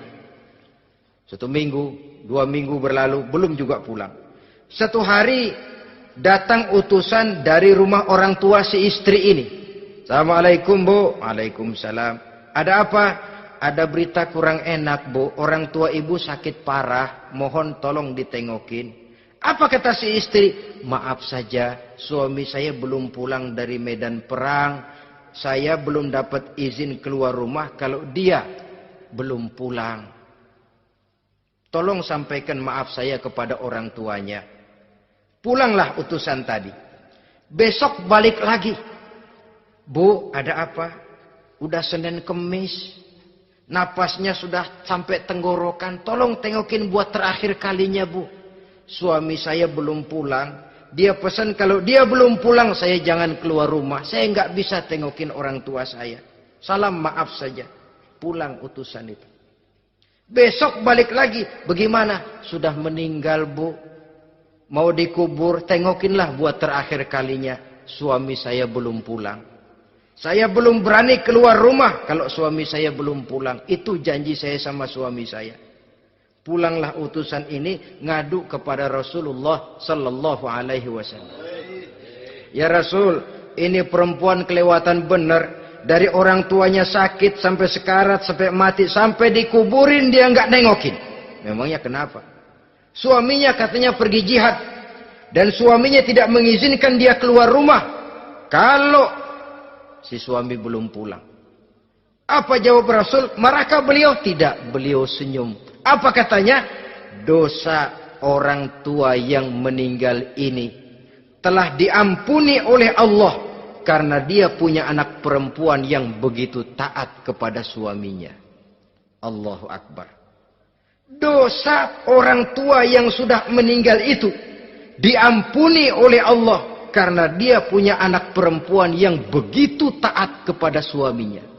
1 minggu, 2 minggu berlalu, belum juga pulang. 1 hari datang utusan dari rumah orang tua si istri ini. Assalamualaikum bu. Waalaikumsalam. Ada apa? Ada berita kurang enak bu, orang tua ibu sakit parah, mohon tolong ditengokin. Apa kata si istri? maaf saja, suami saya belum pulang dari medan perang. Saya belum dapat izin keluar rumah kalau dia belum pulang. Tolong sampaikan maaf saya kepada orang tuanya. Pulanglah utusan tadi. Besok balik lagi. Bu, ada apa? Udah Senin Kemis. Napasnya sudah sampai tenggorokan. Tolong tengokin buat terakhir kalinya, Bu. Suami saya belum pulang. Dia pesan kalau dia belum pulang, saya jangan keluar rumah. Saya nggak bisa tengokin orang tua saya. Salam maaf saja. Pulang utusan itu. Besok balik lagi. Bagaimana? Sudah meninggal, Bu. Mau dikubur, tengokinlah buat terakhir kalinya. Suami saya belum pulang. Saya belum berani keluar rumah kalau suami saya belum pulang. Itu janji saya sama suami saya. Pulanglah utusan ini ngadu kepada Rasulullah sallallahu alaihi wasallam. Ya Rasul, ini perempuan kelewatan benar. Dari orang tuanya sakit sampai sekarat, sampai mati, sampai dikuburin dia nggak nengokin. Memangnya kenapa? Suaminya katanya pergi jihad. Dan suaminya tidak mengizinkan dia keluar rumah kalau si suami belum pulang. Apa jawab Rasul? Marahkah beliau? Tidak, beliau senyum. Apa katanya? Dosa orang tua yang meninggal ini telah diampuni oleh Allah karena dia punya anak perempuan yang begitu taat kepada suaminya. Allahu Akbar. Dosa orang tua yang sudah meninggal itu diampuni oleh Allah karena dia punya anak perempuan yang begitu taat kepada suaminya.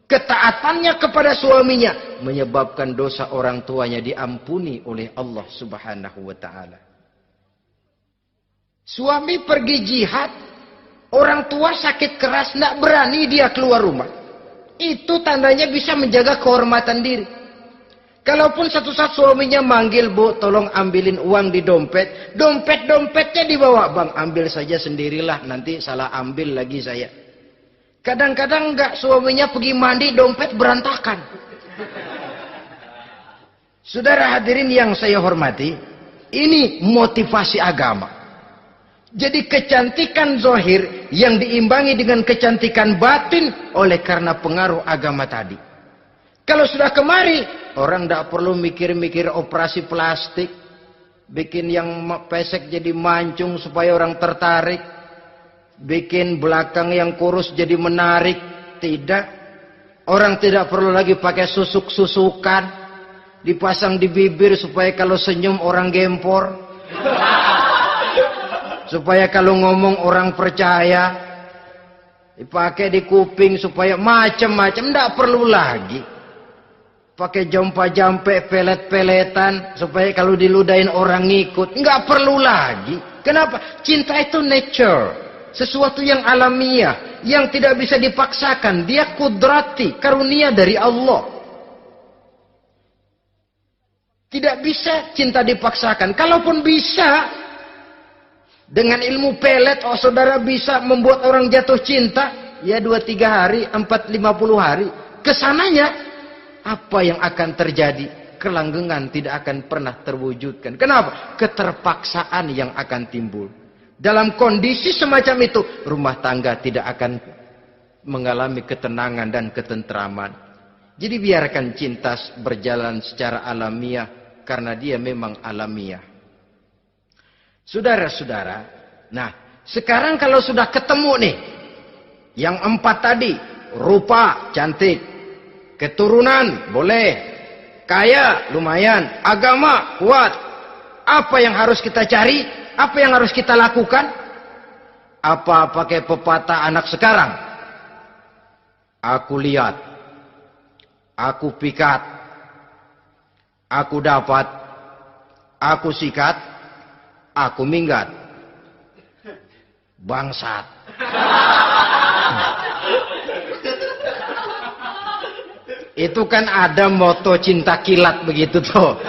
Ketaatannya kepada suaminya menyebabkan dosa orang tuanya diampuni oleh Allah Subhanahu wa taala. Suami pergi jihad, orang tua sakit keras, tidak berani dia keluar rumah. Itu tandanya bisa menjaga kehormatan diri. Kalaupun satu saat suaminya manggil, Bu, tolong ambilin uang di dompet. Dompetnya dibawa, Bang, ambil saja sendirilah, nanti salah ambil lagi saya. Kadang-kadang enggak, suaminya pergi mandi, dompet berantakan. Saudara hadirin yang saya hormati, ini motivasi agama. Jadi kecantikan zahir yang diimbangi dengan kecantikan batin oleh karena pengaruh agama tadi. Kalau sudah kemari, orang tidak perlu mikir-mikir operasi plastik, bikin yang pesek jadi mancung supaya orang tertarik. Bikin belakang yang kurus jadi menarik. Tidak. Orang tidak perlu lagi pakai susuk-susukan. Dipasang di bibir supaya kalau senyum orang gempor. Supaya kalau ngomong orang percaya. Dipakai di kuping supaya macam-macam. Tidak perlu lagi. Pakai jompa-jampe, pelet-peletan. Supaya kalau diludahin orang ngikut. Nggak perlu lagi. Kenapa? Cinta itu nature. Sesuatu yang alamiah, yang tidak bisa dipaksakan. Dia kudrati, karunia dari Allah. Tidak bisa cinta dipaksakan. Kalaupun bisa, dengan ilmu pelet, oh saudara bisa membuat orang jatuh cinta. Ya 2-3 hari, 4-50 hari. Kesananya, apa yang akan terjadi? Kelanggengan tidak akan pernah terwujudkan. Kenapa? Keterpaksaan yang akan timbul. Dalam kondisi semacam itu, rumah tangga tidak akan mengalami ketenangan dan ketentraman. Jadi biarkan cinta berjalan secara alamiah, karena dia memang alamiah. Saudara-saudara, nah sekarang kalau sudah ketemu nih, yang 4 tadi, rupa cantik, keturunan boleh, kaya lumayan, agama kuat. Apa yang harus kita cari? Apa yang harus kita lakukan? Apa pakai pepatah anak sekarang? Aku lihat, aku pikat, aku dapat, aku sikat, aku minggat. Bangsat. Itu kan ada moto cinta kilat begitu tuh.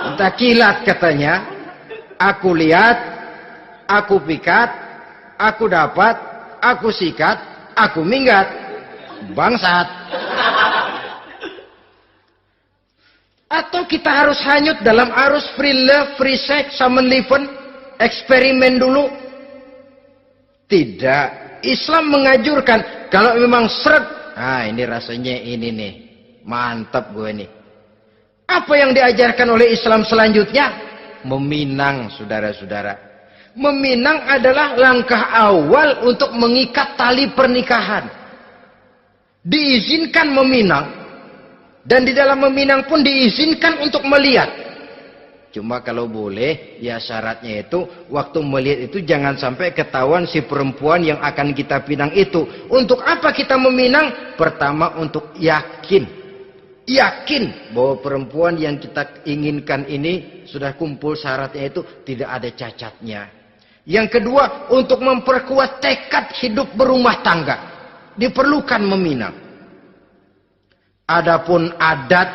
Cinta kilat katanya. Aku lihat, aku pikat, aku dapat, aku sikat, aku minggat. Bangsat. Atau kita harus hanyut dalam arus free love, free sex, summon liven. eksperimen dulu? Tidak. Islam menganjurkan kalau memang seret, ini rasanya ini nih, mantap gue nih. Apa yang diajarkan oleh Islam selanjutnya? Meminang, saudara-saudara. Meminang adalah langkah awal untuk mengikat tali pernikahan. Diizinkan meminang, dan di dalam meminang pun diizinkan untuk melihat. Cuma kalau boleh, ya syaratnya itu waktu melihat itu jangan sampai ketahuan si perempuan yang akan kita pinang itu. Untuk apa kita meminang? Pertama untuk yakin bahwa perempuan yang kita inginkan ini sudah kumpul syaratnya itu, tidak ada cacatnya. Yang kedua, untuk memperkuat tekad hidup berumah tangga, diperlukan meminang. Adapun adat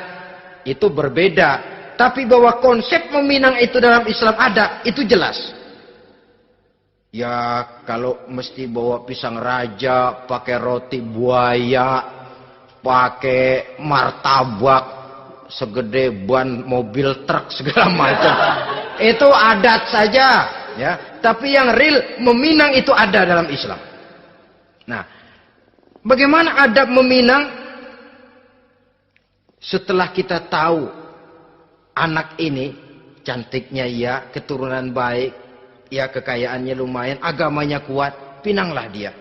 itu berbeda. Tapi bahwa konsep meminang itu dalam Islam ada, itu jelas. Ya kalau mesti bawa pisang raja, pakai roti buaya, pakai martabak segede ban mobil truk segala macam, itu adat saja, ya. Tapi yang real meminang itu ada dalam Islam. Nah, bagaimana adab meminang? Setelah kita tahu anak ini cantiknya ya, keturunan baik, ya kekayaannya lumayan, agamanya kuat, pinanglah dia.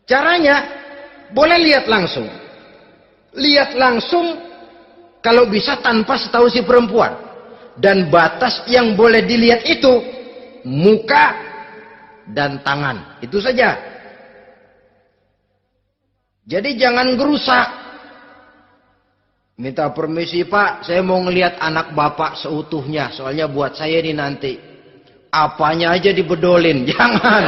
Caranya boleh lihat langsung. Lihat langsung kalau bisa tanpa setahu si perempuan. Dan batas yang boleh dilihat itu muka dan tangan. Itu saja. Jadi jangan gerusak. Minta permisi Pak, saya mau ngelihat anak bapak seutuhnya. Soalnya buat saya ini nanti. Apanya aja dibedolin, jangan.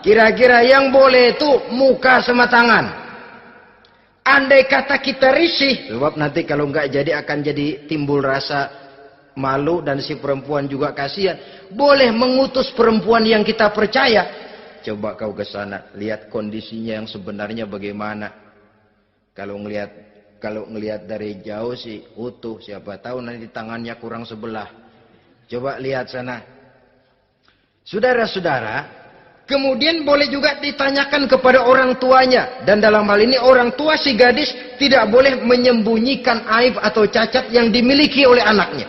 Kira-kira yang boleh itu muka sama tangan. Andai kata kita risih, sebab nanti kalau nggak jadi akan jadi timbul rasa malu dan si perempuan juga kasihan. Boleh mengutus perempuan yang kita percaya. Coba kau ke sana, lihat kondisinya yang sebenarnya bagaimana. Kalau ngelihat dari jauh sih utuh, siapa tahu nanti tangannya kurang sebelah. Coba lihat sana. Saudara-saudara, kemudian boleh juga ditanyakan kepada orang tuanya. Dan dalam hal ini orang tua si gadis tidak boleh menyembunyikan aib atau cacat yang dimiliki oleh anaknya.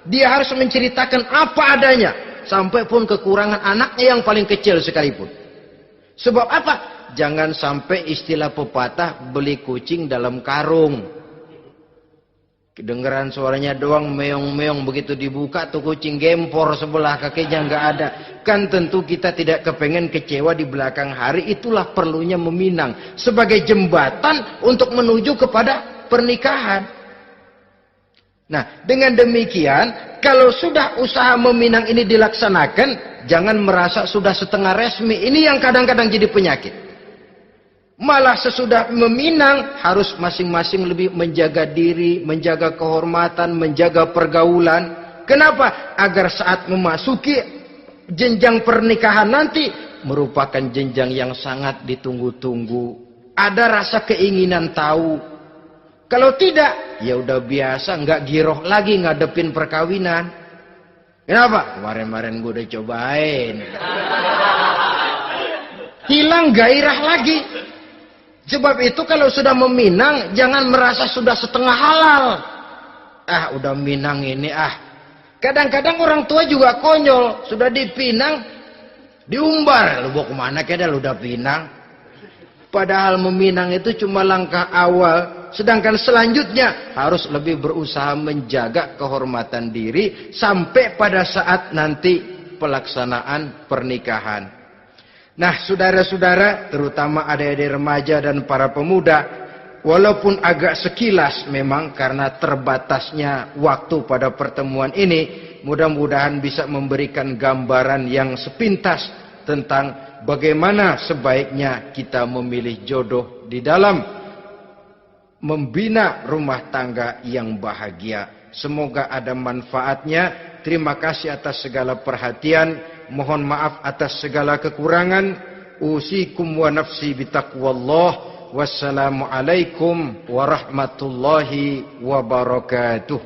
Dia harus menceritakan apa adanya. Sampai pun kekurangan anaknya yang paling kecil sekalipun. Sebab apa? Jangan sampai istilah pepatah beli kucing dalam karung. Kedengeran suaranya doang meong-meong, begitu dibuka tuh kucing gempor sebelah kakinya nggak ada. Kan tentu kita tidak kepengen kecewa di belakang hari. Itulah perlunya meminang sebagai jembatan untuk menuju kepada pernikahan. Nah, dengan demikian kalau sudah usaha meminang ini dilaksanakan, jangan merasa sudah setengah resmi. Ini yang kadang-kadang jadi penyakit. Malah sesudah meminang harus masing-masing lebih menjaga diri, menjaga kehormatan, menjaga pergaulan. Kenapa? Agar saat memasuki jenjang pernikahan nanti merupakan jenjang yang sangat ditunggu-tunggu. Ada rasa keinginan tahu. Kalau tidak, ya udah biasa, nggak giroh lagi ngadepin perkawinan. Kenapa? Kemarin-kemarin gue udah cobain. Hilang gairah lagi. Sebab itu kalau sudah meminang, jangan merasa sudah setengah halal. Udah minang ini Kadang-kadang orang tua juga konyol. Sudah dipinang, diumbar. Lu mau kemana keda lu udah pinang? Padahal meminang itu cuma langkah awal. Sedangkan selanjutnya harus lebih berusaha menjaga kehormatan diri. Sampai pada saat nanti pelaksanaan pernikahan. Nah, saudara-saudara, terutama adik-adik remaja dan para pemuda, walaupun agak sekilas memang karena terbatasnya waktu pada pertemuan ini, mudah-mudahan bisa memberikan gambaran yang sepintas tentang bagaimana sebaiknya kita memilih jodoh di dalam membina rumah tangga yang bahagia. Semoga ada manfaatnya. Terima kasih atas segala perhatian. Mohon maaf atas segala kekurangan. Usikum wa nafsi bitaqwallah. Wassalamualaikum warahmatullahi wabarakatuh.